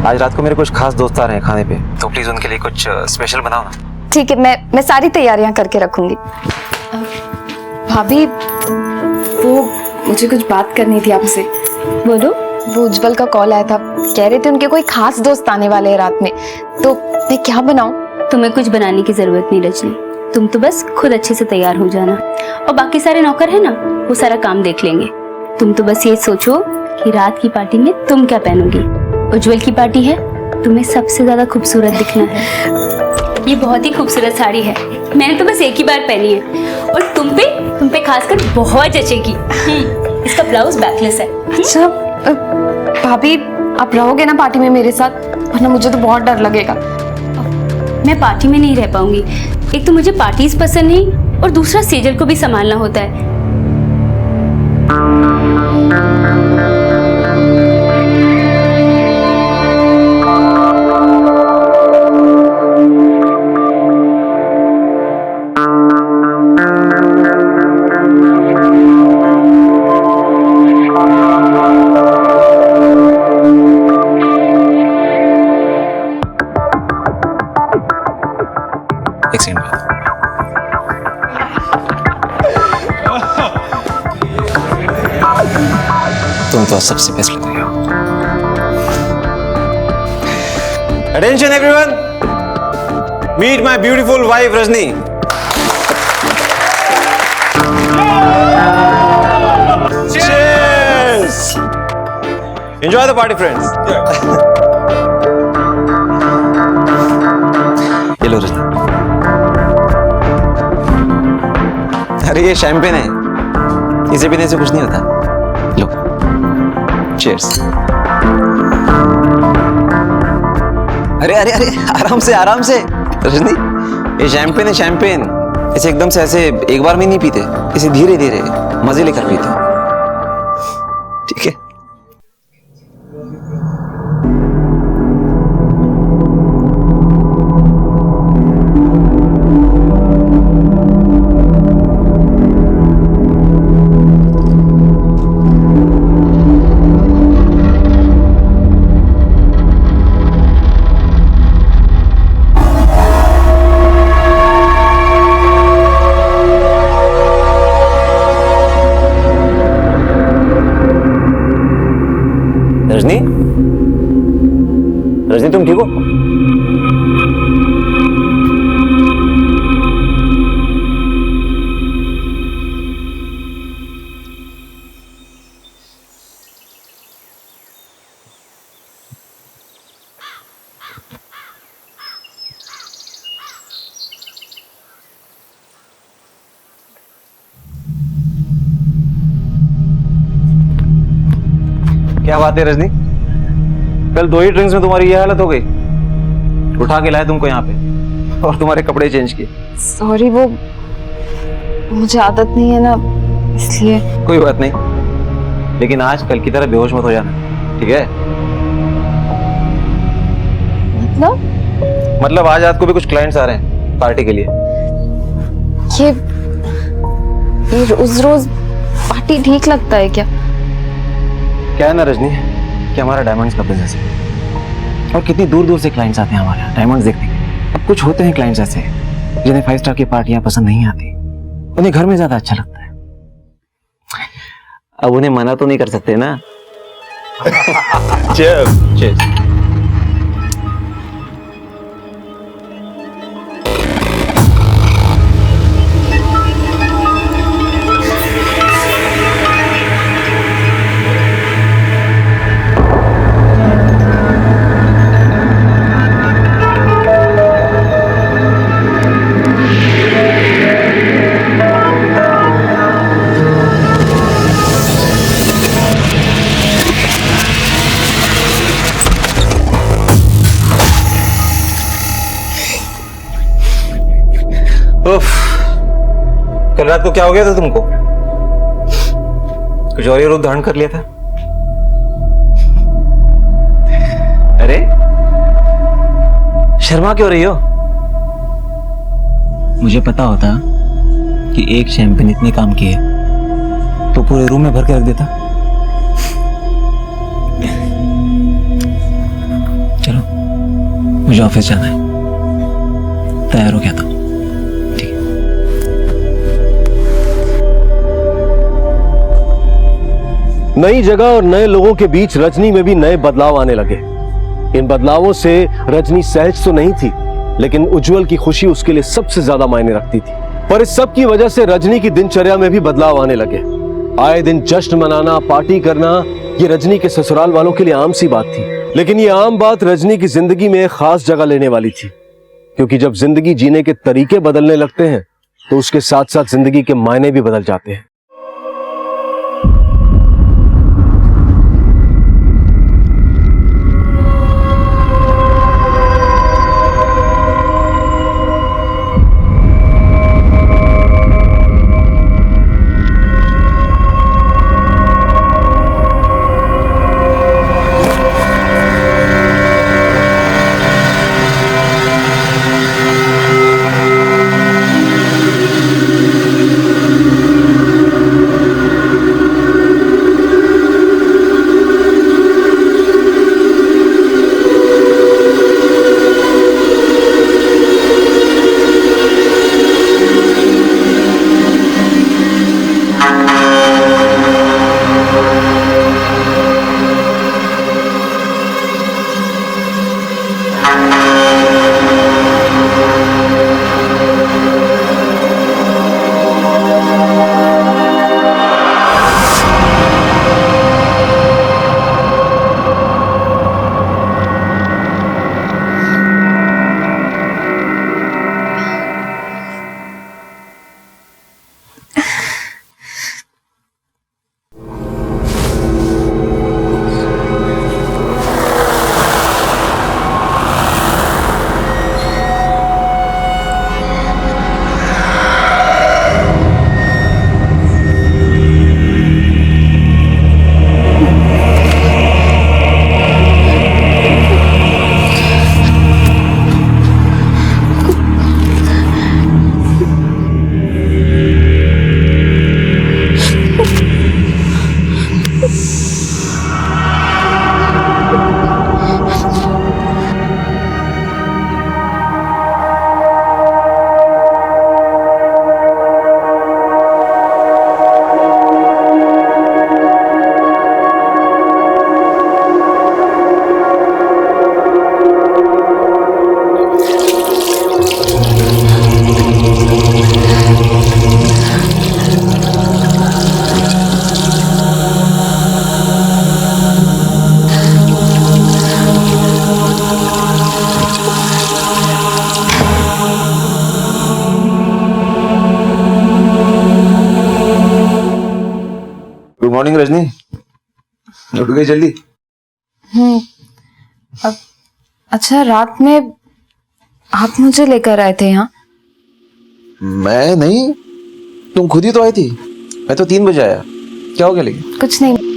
आज रात को मेरे कुछ खास दोस्त आ रहे हैं खाने पे, तो प्लीज उनके लिए कुछ स्पेशल बनाओ ना। ठीक है, मैं सारी तैयारियां करके रखूंगी। भाभी वो मुझे कुछ बात करनी थी आपसे। बोलो। वो उज्जवल का कॉल आया था, कह रहे थे उनके कोई खास दोस्त आने वाले हैं रात में, तो मैं क्या बनाऊं? तुम्हें कुछ बनाने की जरूरत नहीं रजनी, तुम तो बस खुद अच्छे से तैयार हो जाना, और बाकी सारे नौकर है ना वो सारा काम देख लेंगे। तुम तो बस ये सोचो कि रात की पार्टी में तुम क्या पहनोगी। उज्जवल की पार्टी है, तुम्हें सबसे ज्यादा खूबसूरत दिखना है। ये बहुत ही खूबसूरत साड़ी है, मैंने तो बस एक ही बार पहनी है, और तुम पे खासकर बहुत जचेगी। इसका ब्लाउज बैकलेस है। अच्छा भाभी, आप रहोगे ना पार्टी में मेरे साथ, वरना मुझे तो बहुत डर लगेगा। मैं पार्टी में नहीं रह पाऊंगी। एक तो मुझे पार्टीज पसंद नहीं और दूसरा सेजल को भी संभालना होता है। एक सेकंड। तुम तो सबसे बेस्ट लग रही हो। Attention everyone, meet my beautiful wife Rajni. Cheers! Enjoy the party, friends. ये लो रजनी। अरे ये शैंपेन है, इसे पीने से कुछ नहीं होता। लो, चीयर्स। अरे अरे अरे, आराम से आराम से रजनी, ये शैंपेन है, शैंपेन। इसे एकदम से ऐसे एक बार में नहीं पीते, इसे धीरे धीरे मजे लेकर पीते, ठीक है? रजनी, रजनी तुम ठीक हो? क्या बात है रजनी, कल 2 ही ड्रिंक्स में तुम्हारी ये हालत हो गई। उठा के लाए तुमको यहाँ पे और तुम्हारे कपड़े चेंज किए। सॉरी, वो मुझे आदत नहीं है ना, इसलिए। कोई बात नहीं, लेकिन आज कल की तरह बेहोश मत हो जाना, ठीक है? मतलब आज रात को भी कुछ क्लाइंट्स आ रहे हैं पार्टी के लिए। ये रोज रोज पार्टी ठीक लगता है क्या? क्या है ना रजनी कि हमारा डायमंड्स का बिजनेस है और कितनी दूर दूर से क्लाइंट्स आते हैं हमारे यहाँ डायमंड्स देखने के। अब कुछ होते हैं क्लाइंट्स ऐसे जिन्हें 5 स्टार की पार्टियां पसंद नहीं आती, उन्हें घर में ज्यादा अच्छा लगता है। अब उन्हें मना तो नहीं कर सकते ना। Cheers. कल रात को क्या हो गया था तुमको? कुछ और ही रूप धारण कर लिया था? अरे शर्मा क्यों रही हो? मुझे पता होता कि एक शैंपेन इतने काम किए तो पूरे रूम में भर के रख देता। चलो मुझे ऑफिस जाना है, तैयार हो गया था। नई जगह और नए लोगों के बीच रजनी में भी नए बदलाव आने लगे। इन बदलावों से रजनी सहज तो नहीं थी, लेकिन उज्जवल की खुशी उसके लिए सबसे ज्यादा मायने रखती थी। पर इस सब की वजह से रजनी की दिनचर्या में भी बदलाव आने लगे। आए दिन जश्न मनाना, पार्टी करना, ये रजनी के ससुराल वालों के लिए आम सी बात थी। लेकिन ये आम बात रजनी की जिंदगी में एक खास जगह लेने वाली थी, क्योंकि जब जिंदगी जीने के तरीके बदलने लगते हैं तो उसके साथ साथ जिंदगी के मायने भी बदल जाते हैं। मॉर्निंग रजनी, उठ गई जल्दी? अब अच्छा, रात में आप मुझे लेकर आए थे यहाँ? मैं नहीं, तुम खुद ही तो आई थी। मैं तो 3 बजे आया। क्या हो गया? लेकिन कुछ नहीं।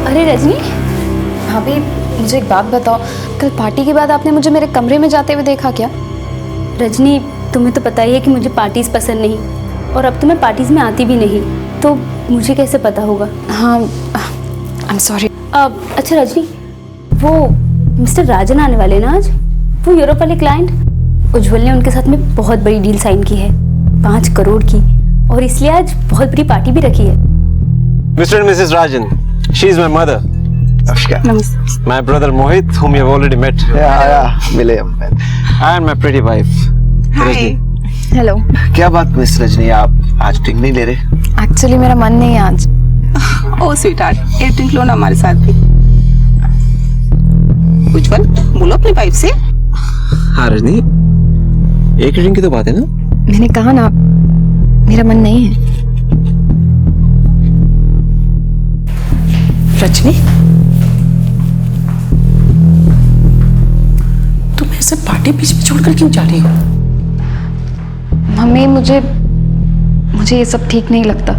अरे रजनी, भाभी मुझे एक बात बताओ, कल पार्टी के बाद आपने मुझे मेरे कमरे में जाते हुए देखा क्या? रजनी, तुम्हें तो पता ही है कि मुझे पार्टीज पसंद नहीं, और अब तो मैं पार्टीज में आती भी नहीं, तो मुझे कैसे पता होगा? हाँ, आई एम सॉरी। अच्छा रजनी, वो मिस्टर राजन आने वाले ना आज, वो यूरोप वाले क्लाइंट, उज्जवल ने उनके साथ में बहुत बड़ी डील साइन की है, 5 करोड़ की, और इसलिए आज बहुत बड़ी पार्टी भी रखी है। Mister and Mrs Rajan, she is my mother. नमस्ते। My brother Mohit, whom you have already met. मिले हम। And my pretty wife, Rajni. Hello. क्या बात मिस रजनी, आप आज ड्रिंक नहीं ले रहे? एक्चुअली मेरा मन नहीं है आज। ओ स्वीटहार्ट, एक ड्रिंक लो ना हमारे साथ भी। उज्जवल, बोलो अपनी वाइफ से। हाँ रजनी, एक ड्रिंक की तो बात है ना? मैंने कहा ना, मेरा मन नहीं है। रजनी, तुम ऐसे पार्टी बीच में छोड़कर क्यों जा रही हो? मम्मी, मुझे ये सब ठीक नहीं लगता,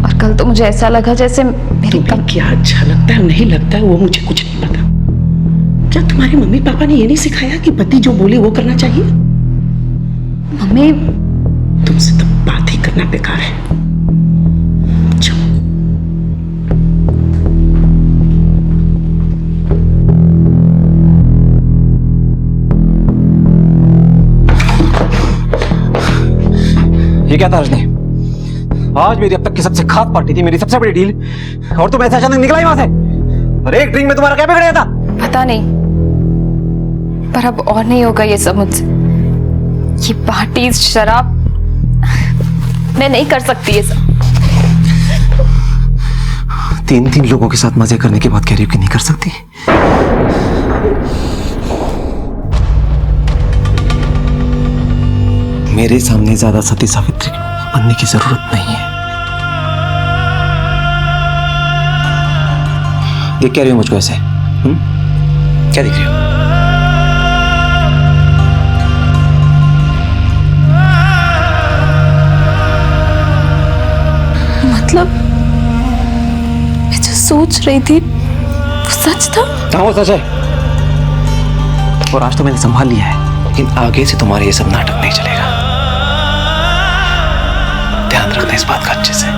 और कल तो मुझे ऐसा लगा जैसे मेरे क्या अच्छा लगता है नहीं लगता है वो मुझे कुछ नहीं पता। क्या तुम्हारे मम्मी पापा ने ये नहीं सिखाया कि पति जो बोले वो करना चाहिए? मम्मी, तुमसे तो बात ही करना बेकार है। ये क्या था रजनी? आज मेरी अब तक की सबसे खास पार्टी थी, मेरी सबसे बड़ी डील, और तुम ऐसे अचानक निकला ही वहां से। और एक ड्रिंक में तुम्हारा क्या बिगड़ था? पता नहीं, पर अब और नहीं होगा ये सब मुझसे। ये पार्टी, शराब, मैं नहीं कर सकती ये सब। 3 लोगों के साथ मजे करने के बाद कह रही हो कि नहीं कर सकती? मेरे सामने ज्यादा सती सावित्री बनने की जरूरत नहीं है। देख क्या रही हो मुझको ऐसे? क्या देख रही हो? मतलब मैं जो सोच रही थी वो सच था? हाँ वो सच है, और आज तो मैंने संभाल लिया है, लेकिन आगे से तुम्हारे ये सब नाटक नहीं चलेगा। ध्यान रखना इस बात का अच्छे से।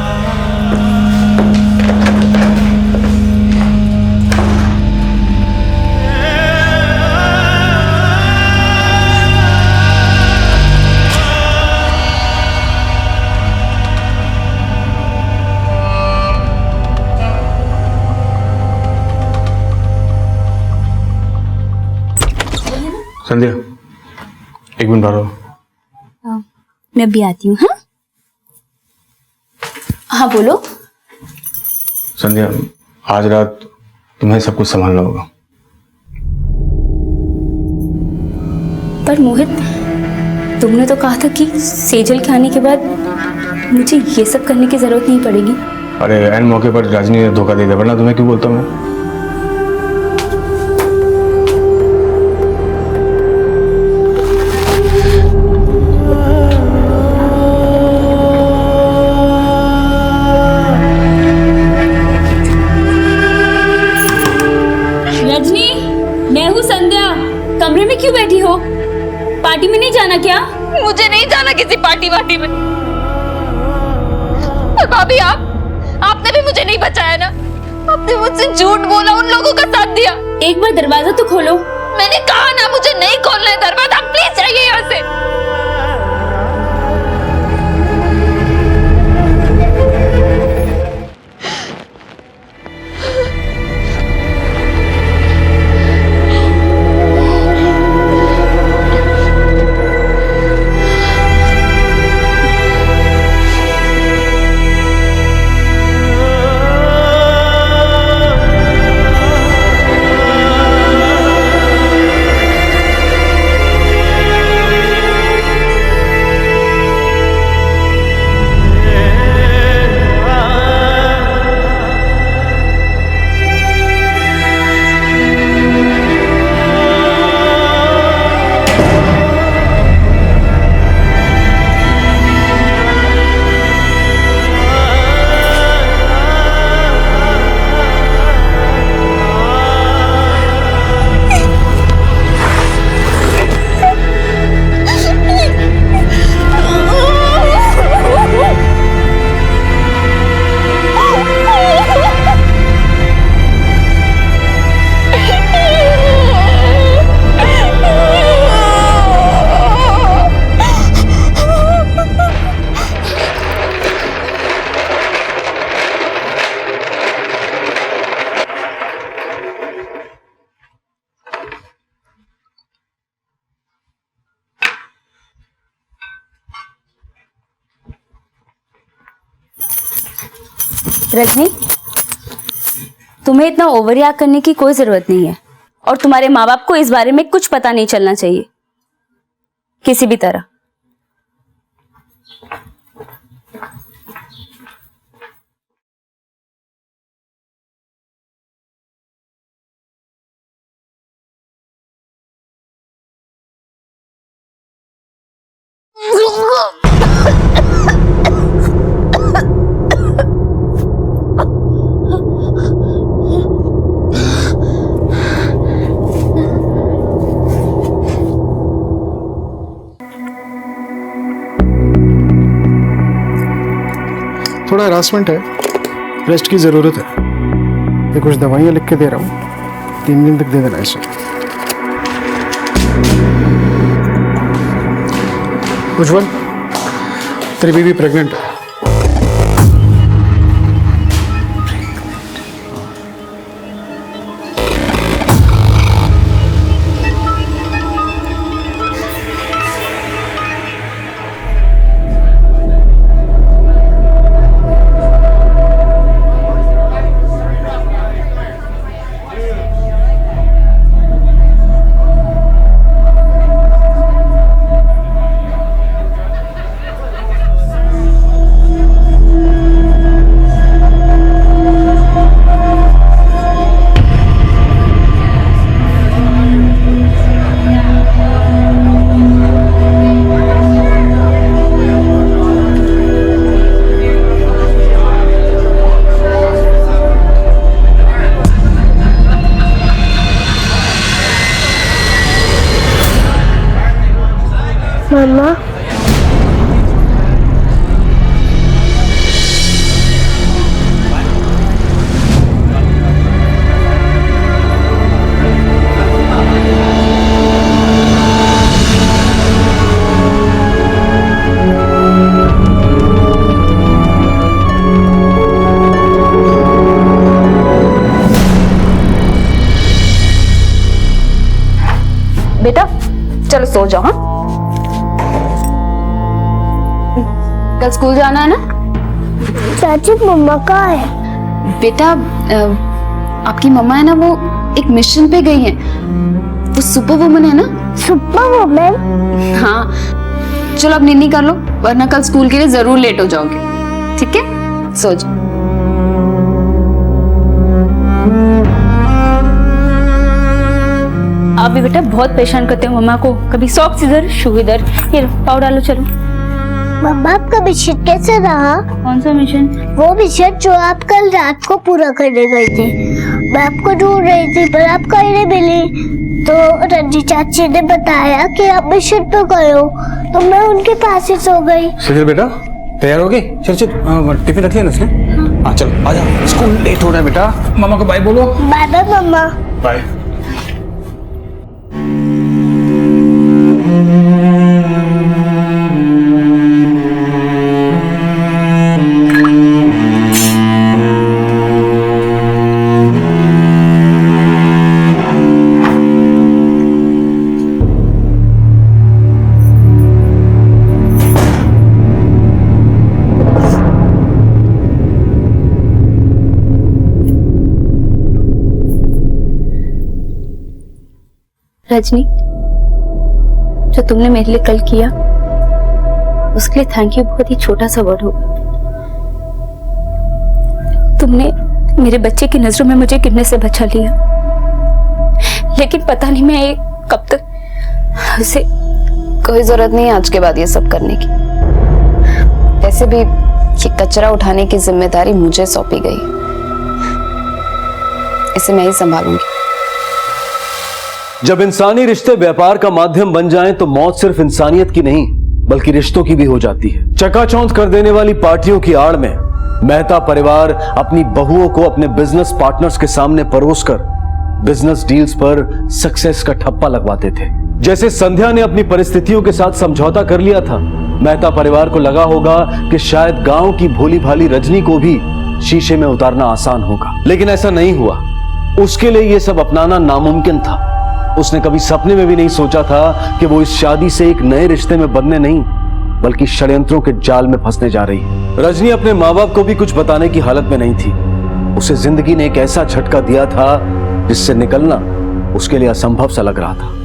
संध्या, 1 मिनट बाहर आओ। मैं भी आती हूँ। हाँ हाँ बोलो। संध्या, आज रात तुम्हें सब कुछ संभालना होगा। पर मोहित, तुमने तो कहा था कि सेजल के आने के बाद मुझे ये सब करने की जरूरत नहीं पड़ेगी। अरे एन मौके पर रजनी ने धोखा दे दिया, वरना तुम्हें क्यों बोलता मैं? कमरे में क्यों बैठी हो? पार्टी में नहीं जाना क्या? मुझे नहीं जाना किसी पार्टी वार्टी में। और भाभी, आपने भी मुझे नहीं बचाया ना। आपने मुझसे झूठ बोला, उन लोगों का साथ दिया। एक बार दरवाजा तो खोलो। मैंने कहा ना, मुझे नहीं खोलना है दरवाजा। प्लीज जाइए यहाँ से। रजनी, तुम्हें इतना ओवर रिएक्ट करने की कोई जरूरत नहीं है और तुम्हारे माँ बाप को इस बारे में कुछ पता नहीं चलना चाहिए किसी भी तरह। थोड़ा हरासमेंट है, रेस्ट की ज़रूरत है। ये कुछ दवाइयाँ लिख के दे रहा हूँ, 3 दिन तक दे देना इसे। उज्जवल, तेरी बीवी प्रेग्नेंट है। मम्मा, बेटा चलो सो जाओ। हाँ, कल स्कूल जाना है ना? चाची मम्मा कहाँ है? बेटा आपकी मम्मा है ना, वो एक मिशन पे गई है। वो सुपर वुमन है ना। Super woman? हाँ, चलो अब नींद कर लो वरना कल स्कूल के लिए जरूर लेट हो जाओगे। ठीक है, सो जाओ। आप भी बेटा बहुत परेशान करते हो मम्मा को, कभी सॉक्स इधर शू इधर। ये पाव डालो चलो। मम्मा, आपका मिशन कैसे रहा? कौन सा मिशन? वो मिशन जो आप कल रात को पूरा करने गए थे। मैं आपको ढूंढ रही थी पर आप कहीं नहीं मिली, तो रंजी चाची ने बताया कि आप मिशन पे गए हो, तो मैं उनके पास ही सो गई। सुशील बेटा तैयार हो गई? चल चल, टिफिन रख लिया ना उसने? हाँ चल आजा, स्कूल लेट हो रहा है बेटा। मामा को बाय बोलो। बाय बाय मम्मा। बाय। रजनी, जो तुमने मेरे लिए कल किया उसके लिए थैंक यू बहुत ही छोटा सा वर्ड होगा। तुमने मेरे बच्चे की नजरों में मुझे गिरने से बचा लिया, लेकिन पता नहीं मैं कब तक उसे। कोई जरूरत नहीं है आज के बाद ये सब करने की। वैसे भी ये कचरा उठाने की जिम्मेदारी मुझे सौंपी गई, इसे मैं ही संभालूंगी। जब इंसानी रिश्ते व्यापार का माध्यम बन जाएं तो मौत सिर्फ इंसानियत की नहीं बल्कि रिश्तों की भी हो जाती है। चकाचौंध कर देने वाली पार्टियों की आड़ में मेहता परिवार अपनी बहुओं को अपने बिजनेस पार्टनर्स के सामने परोसकर बिजनेस डील्स पर सक्सेस का ठप्पा लगवाते थे। जैसे संध्या ने अपनी परिस्थितियों के साथ समझौता कर लिया था, मेहता परिवार को लगा होगा कि शायद गांव की भोली भाली रजनी को भी शीशे में उतारना आसान होगा, लेकिन ऐसा नहीं हुआ। उसके लिए यह सब अपनाना नामुमकिन था। उसने कभी सपने में भी नहीं सोचा था कि वो इस शादी से एक नए रिश्ते में बंधने नहीं बल्कि षड्यंत्रों के जाल में फंसने जा रही है। रजनी अपने माँ बाप को भी कुछ बताने की हालत में नहीं थी। उसे जिंदगी ने एक ऐसा झटका दिया था जिससे निकलना उसके लिए असंभव सा लग रहा था।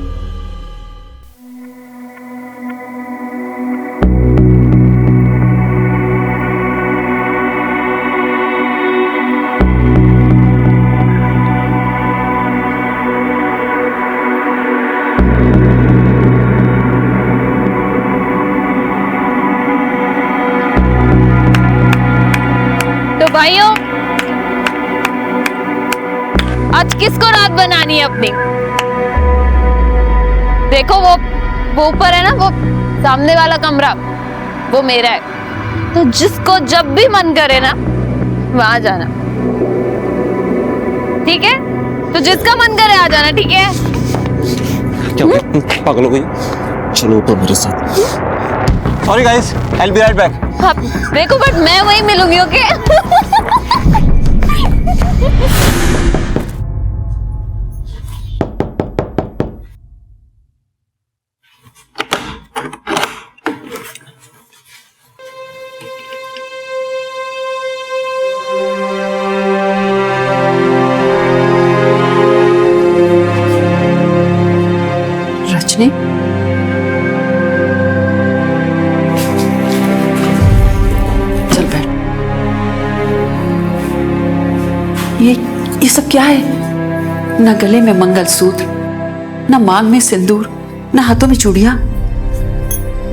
तो भाइयों, आज किसको रात बनानी है अपनी? देखो वो ऊपर है ना, वो सामने वाला कमरा, वो मेरा है। तो जिसको जब भी मन करे ना वहां जाना, ठीक है? तो जिसका मन करे आ जाना, ठीक है? क्या पागल हो गई? चलो ऊपर मेरे साथ। Sorry guys, I will be right back. हाँ, देखो बट मैं वहीं मिलूंगी, ओके? रजनी, चल बैठ। ये सब क्या है? ना गले में मंगलसूत्र, ना मांग में सिंदूर, ना हाथों में चूड़ियां।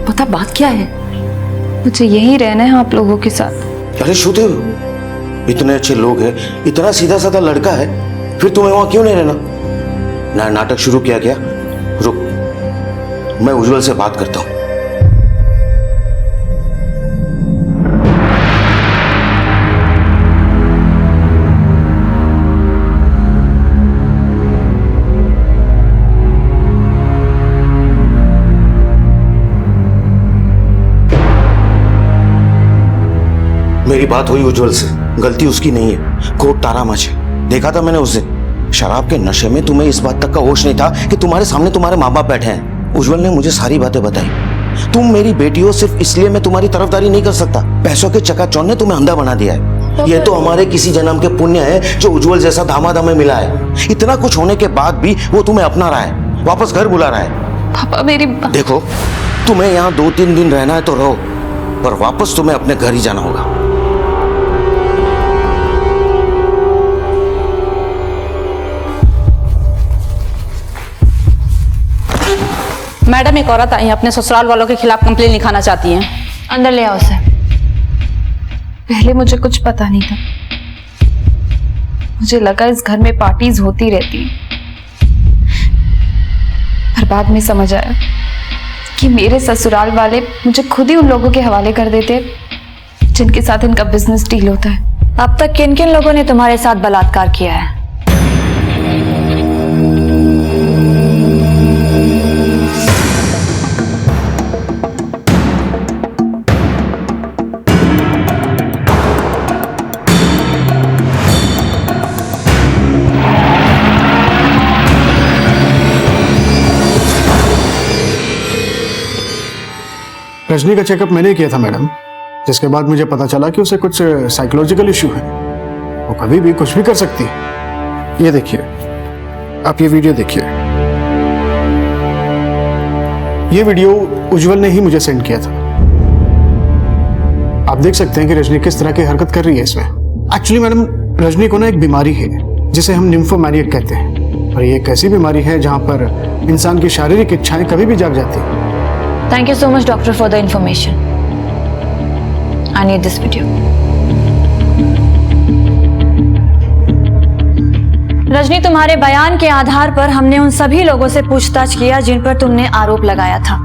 बता बात क्या है? मुझे यही रहना है आप लोगों के साथ। अरे श्रुति, इतने अच्छे लोग हैं, इतना सीधा साधा लड़का है, फिर तुम्हें वहां क्यों नहीं रहना? नाटक शुरू किया क्या? रुक, मैं उज्जवल से बात करता हूं। मेरी बात हुई उज्जवल से, गलती उसकी नहीं है। कोट तारा मच है, देखा था मैंने उस दिन। शराब के नशे में तुम्हें इस बात तक का होश नहीं था कि तुम्हारे सामने तुम्हारे माँ बाप बैठे हैं। उज्जवल ने मुझे सारी बातें बताई। तुम मेरी बेटी हो, सिर्फ इसलिए मैं तुम्हारी तरफदारी नहीं कर सकता। पैसों के चकाचौंध ने तुम्हें अंधा बना दिया है। ये तो हमारे किसी जन्म के पुण्य है जो उज्जवल जैसा दामाद हमें मिला है। इतना कुछ होने के बाद भी वो तुम्हें अपना रहा है, वापस घर बुला रहा है। पापा मेरी देखो, तुम्हें यहाँ 2-3 दिन रहना है तो रहो, पर वापस तुम्हें अपने घर ही जाना होगा। मैडम, एक औरत आई है, अपने ससुराल वालों के खिलाफ कंप्लेन लिखाना चाहती हैं। अंदर ले आओ उसे। पहले मुझे कुछ पता नहीं था। मुझे लगा इस घर में पार्टीज होती रहती हैं, पर बाद में समझ आया कि मेरे ससुराल वाले मुझे खुद ही उन लोगों के हवाले कर देते जिनके साथ इनका बिजनेस डील होता है। अब तक किन किन लोगों ने तुम्हारे साथ बलात्कार किया है? रजनी का चेकअप मैंने किया था मैडम, जिसके बाद मुझे पता चला कि उसे कुछ साइकोलॉजिकल इश्यू है। वो कभी भी कुछ भी कर सकती है। ये देखिए, आप ये वीडियो देखिए। ये वीडियो उज्जवल ने ही मुझे सेंड किया था। आप देख सकते हैं कि रजनी किस तरह की हरकत कर रही है इसमें। एक्चुअली मैडम, रजनी को ना एक बीमारी है जिसे हम निम्फोमैनिक कहते हैं, और ये एक ऐसी बीमारी है जहां पर इंसान की शारीरिक इच्छाएं कभी भी जाग जाती हैं। Thank you so much, doctor, for the information. I need this video. Rajni, तुम्हारे बयान के आधार पर हमने उन सभी लोगों से पूछताछ किया जिन पर तुमने आरोप लगाया था,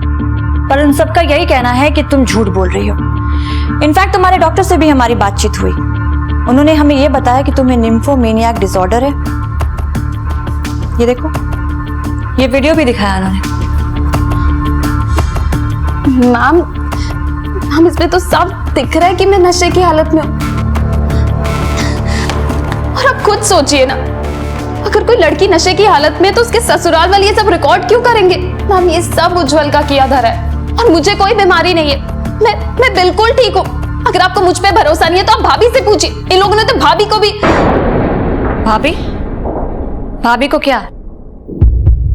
पर उन सबका यही कहना है कि तुम झूठ बोल रही हो। इनफैक्ट तुम्हारे डॉक्टर से भी हमारी बातचीत हुई। उन्होंने हमें यह बताया कि तुम्हें निम्फोमेनियाक डिसऑर्डर है। ये देखो, ये वीडियो भी दिखाया उन्होंने। मैम, इसमें तो साफ दिख रहा है कि मैं नशे की हालत में हूं। और आप खुद सोचिए ना, अगर कोई लड़की नशे की हालत में तो उसके ससुराल वाले ये सब रिकॉर्ड क्यों करेंगे? मैम, ये सब उज्जवल का किया धरा है और मुझे कोई बीमारी नहीं है। मैं बिल्कुल ठीक हूँ। अगर आपको मुझ पे भरोसा नहीं है तो आप भाभी से पूछिए। इन लोगों ने तो भाभी को भी। भाभी? भाभी को क्या?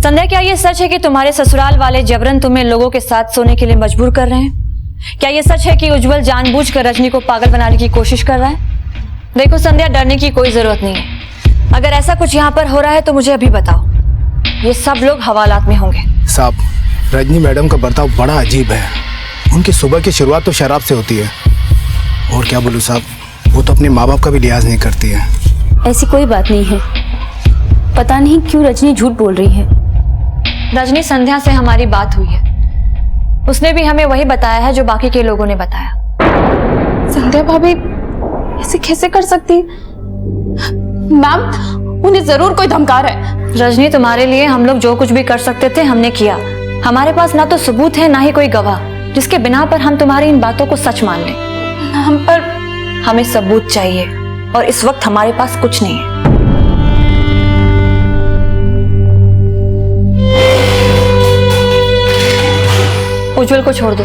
संध्या, क्या ये सच है कि तुम्हारे ससुराल वाले जबरन तुम्हें लोगों के साथ सोने के लिए मजबूर कर रहे हैं? क्या ये सच है कि उज्जवल जानबूझकर रजनी को पागल बनाने की कोशिश कर रहा है? देखो संध्या, डरने की कोई जरूरत नहीं है। अगर ऐसा कुछ यहाँ पर हो रहा है तो मुझे अभी बताओ। ये सब लोग हवालात में होंगे। साहब, रजनी मैडम का बर्ताव बड़ा अजीब है। उनकी सुबह की शुरुआत तो शराब से होती है, और क्या बोलूं साहब, वो तो अपने माँ बाप का भी लिहाज नहीं करती है। ऐसी कोई बात नहीं है। पता नहीं क्यों रजनी झूठ बोल रही है। रजनी, संध्या से हमारी बात हुई है। उसने भी हमें वही बताया है जो बाकी के लोगों ने बताया। संध्या भाभी ऐसे कैसे कर सकती? मैम, उन्हें जरूर कोई धमका रहा है। रजनी, तुम्हारे लिए हम लोग जो कुछ भी कर सकते थे हमने किया। हमारे पास ना तो सबूत है ना ही कोई गवाह जिसके बिना पर हम तुम्हारी इन बातों को सच मान लें। हम पर हमें सबूत चाहिए और इस वक्त हमारे पास कुछ नहीं है। उज्जवल को छोड़ दो।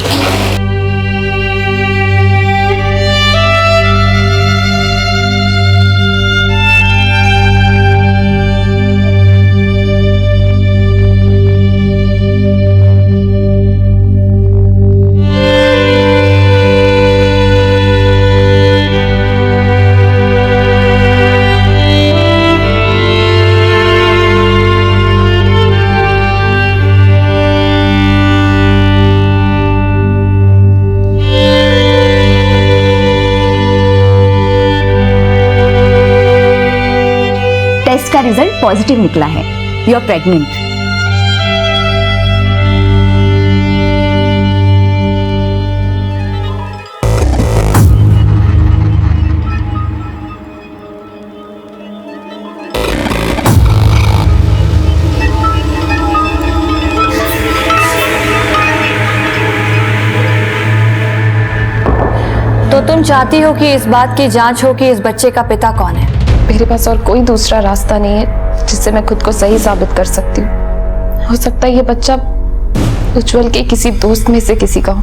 टेस्ट का रिजल्ट पॉजिटिव निकला है। You are pregnant. तो तुम चाहती हो कि इस बात की जांच हो कि इस बच्चे का पिता कौन है? मेरे पास और कोई दूसरा रास्ता नहीं है जिससे मैं खुद को सही साबित कर सकती हूँ। हो सकता है ये बच्चा उज्जवल के किसी दोस्त में से किसी का हो।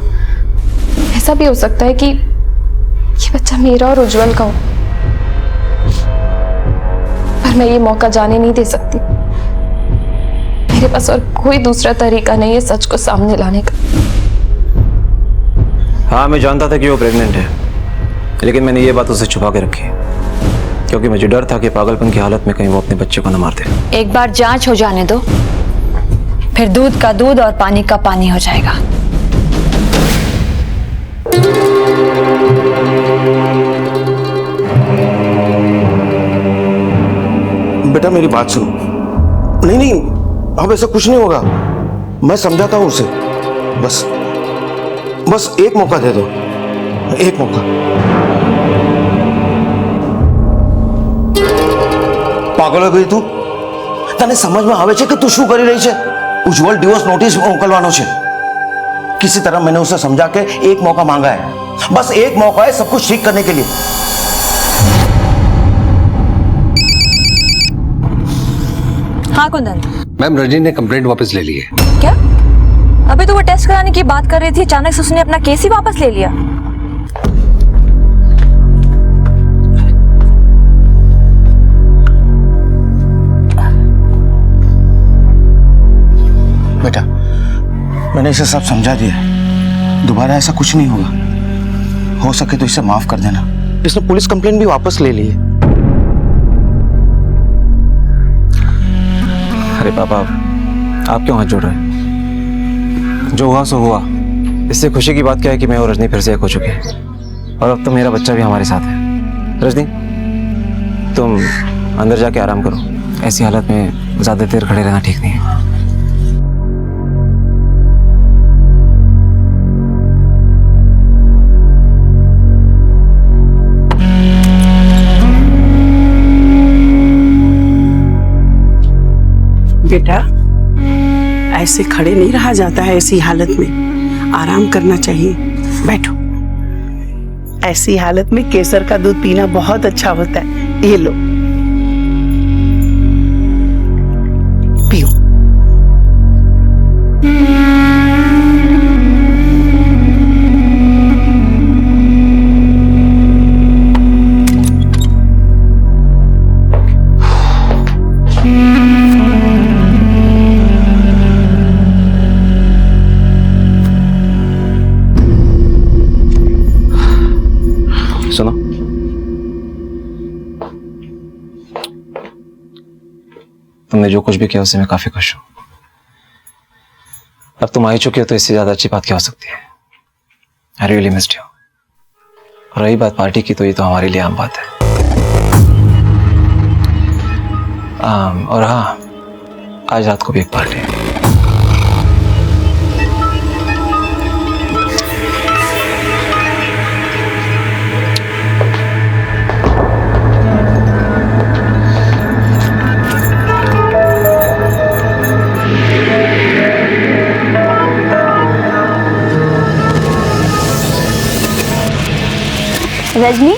ऐसा भी हो सकता है कि ये बच्चा मेरा और उज्जवल का हो, पर मैं ये मौका जाने नहीं दे सकती। मेरे पास और कोई दूसरा तरीका नहीं है सच को सामने लाने का। हाँ, मैं जानता था कि वो प्रेग्नेंट है, लेकिन मैंने ये बात उससे छुपा के रखी क्योंकि मुझे डर था कि पागलपन की हालत में कहीं वो अपने बच्चे को न मार दे। एक बार जांच हो जाने दो, फिर दूध का दूध और पानी का पानी हो जाएगा। बेटा मेरी बात सुनो। नहीं नहीं, अब ऐसा कुछ नहीं होगा। मैं समझाता हूं उसे। बस एक मौका दे दो, एक मौका। पागल हो गई તું? તને સમજમાં આવે છે કે તું શું કરી રહી છે? ઉજ્જવલ ડિવોર્સ નોટિસ મોકલવાનો છે। किसी तरह मैंने उसे समझा के एक मौका मांगा है। बस एक मौका है सब कुछ ठीक करने के लिए। हाँ कुंदन। मैम, रजनी ने कंप्लेंट वापस ले ली है। क्या? अभी तो वो टेस्ट कराने की बात कर रही थी, अचानक से उसने अपना केस ही वापस ले लिया। बेटा, मैंने इसे सब समझा दिया। दोबारा ऐसा कुछ नहीं होगा। हो सके तो इसे माफ कर देना। इसने पुलिस कंप्लेंट भी वापस ले ली है। अरे पापा, आप क्यों हाथ जोड़ रहे हैं? जो हुआ सो हुआ। इससे खुशी की बात क्या है कि मैं और रजनी फिर से एक हो चुके हैं, और अब तो मेरा बच्चा भी हमारे साथ है। रजनी, तुम अंदर जाके आराम करो। ऐसी हालत में ज्यादा देर खड़े रहना ठीक नहीं है। बेटा, ऐसे खड़े नहीं रहा जाता है। ऐसी हालत में आराम करना चाहिए। बैठो। ऐसी हालत में केसर का दूध पीना बहुत अच्छा होता है। ये लो, पियो। सुनो, तुमने जो कुछ भी किया उससे मैं काफी खुश हूं। अब तुम आ चुके हो तो इससे ज्यादा अच्छी बात क्या हो सकती है। I really missed you. रही बात पार्टी की, तो ये तो हमारे लिए आम बात है। और हाँ, आज रात को भी एक पार्टी है। रजनी,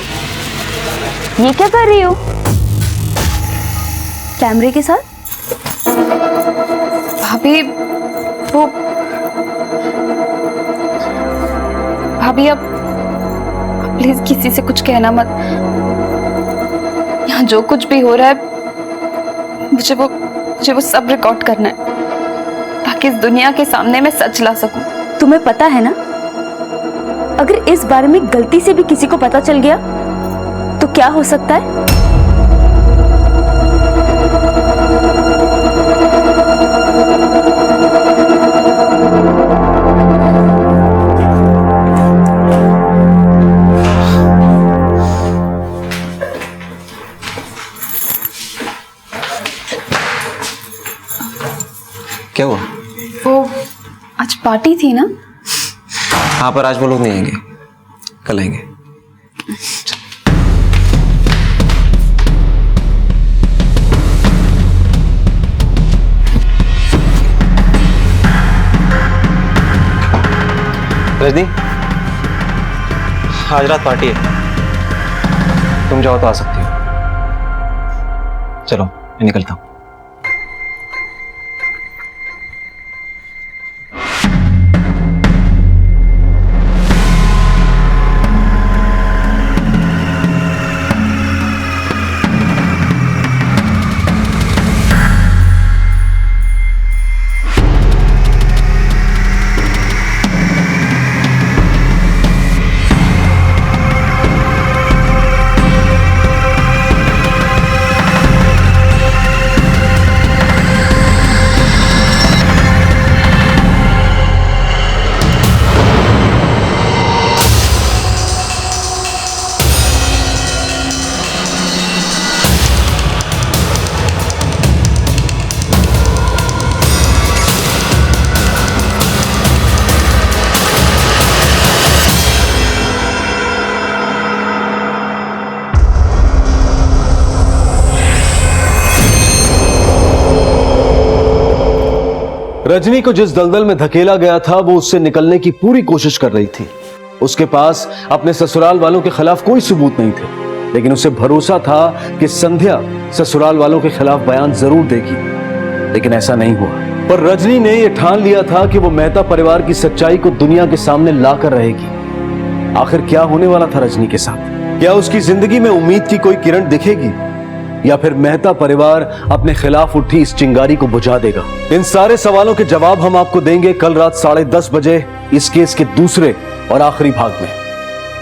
ये क्या कर रही हो कैमरे के साथ? भाभी, वो भाभी अब प्लीज किसी से कुछ कहना मत। यहाँ जो कुछ भी हो रहा है मुझे वो सब रिकॉर्ड करना है ताकि इस दुनिया के सामने मैं सच ला सकूं। तुम्हें पता है ना, अगर इस बारे में गलती से भी किसी को पता चल गया तो क्या हो सकता है? क्या हुआ? वो आज पार्टी थी ना? हाँ, पर आज वो लोग नहीं आएंगे, कल आएंगे। रजनी, आज रात पार्टी है, तुम जाओ तो आ सकती हो। चलो मैं निकलता हूं। रजनी को जिस दलदल में धकेला गया था वो उससे निकलने की पूरी कोशिश कर रही थी। उसके पास अपने ससुराल वालों के खिलाफ कोई सबूत नहीं थे, लेकिन उसे भरोसा था कि संध्या ससुराल वालों के खिलाफ बयान जरूर देगी, लेकिन ऐसा नहीं हुआ। पर रजनी ने यह ठान लिया था कि वो मेहता परिवार की सच्चाई को दुनिया के सामने लाकर रहेगी। आखिर क्या होने वाला था रजनी के साथ? क्या उसकी जिंदगी में उम्मीद की कोई किरण दिखेगी, या फिर मेहता परिवार अपने खिलाफ उठी इस चिंगारी को बुझा देगा? इन सारे सवालों के जवाब हम आपको देंगे कल रात 10:30 बजे इस केस के दूसरे और आखिरी भाग में।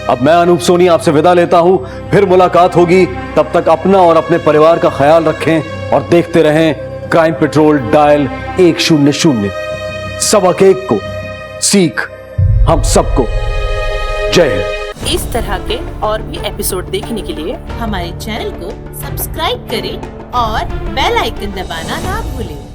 अब मैं अनूप सोनी आपसे विदा लेता हूं, फिर मुलाकात होगी। तब तक अपना और अपने परिवार का ख्याल रखें और देखते रहें क्राइम पेट्रोल डायल 100। सबक एक को सीख हम सबको। जय हिंद। इस तरह के और भी एपिसोड देखने के लिए हमारे चैनल को सब्सक्राइब करें और बेल आइकन दबाना ना भूलें।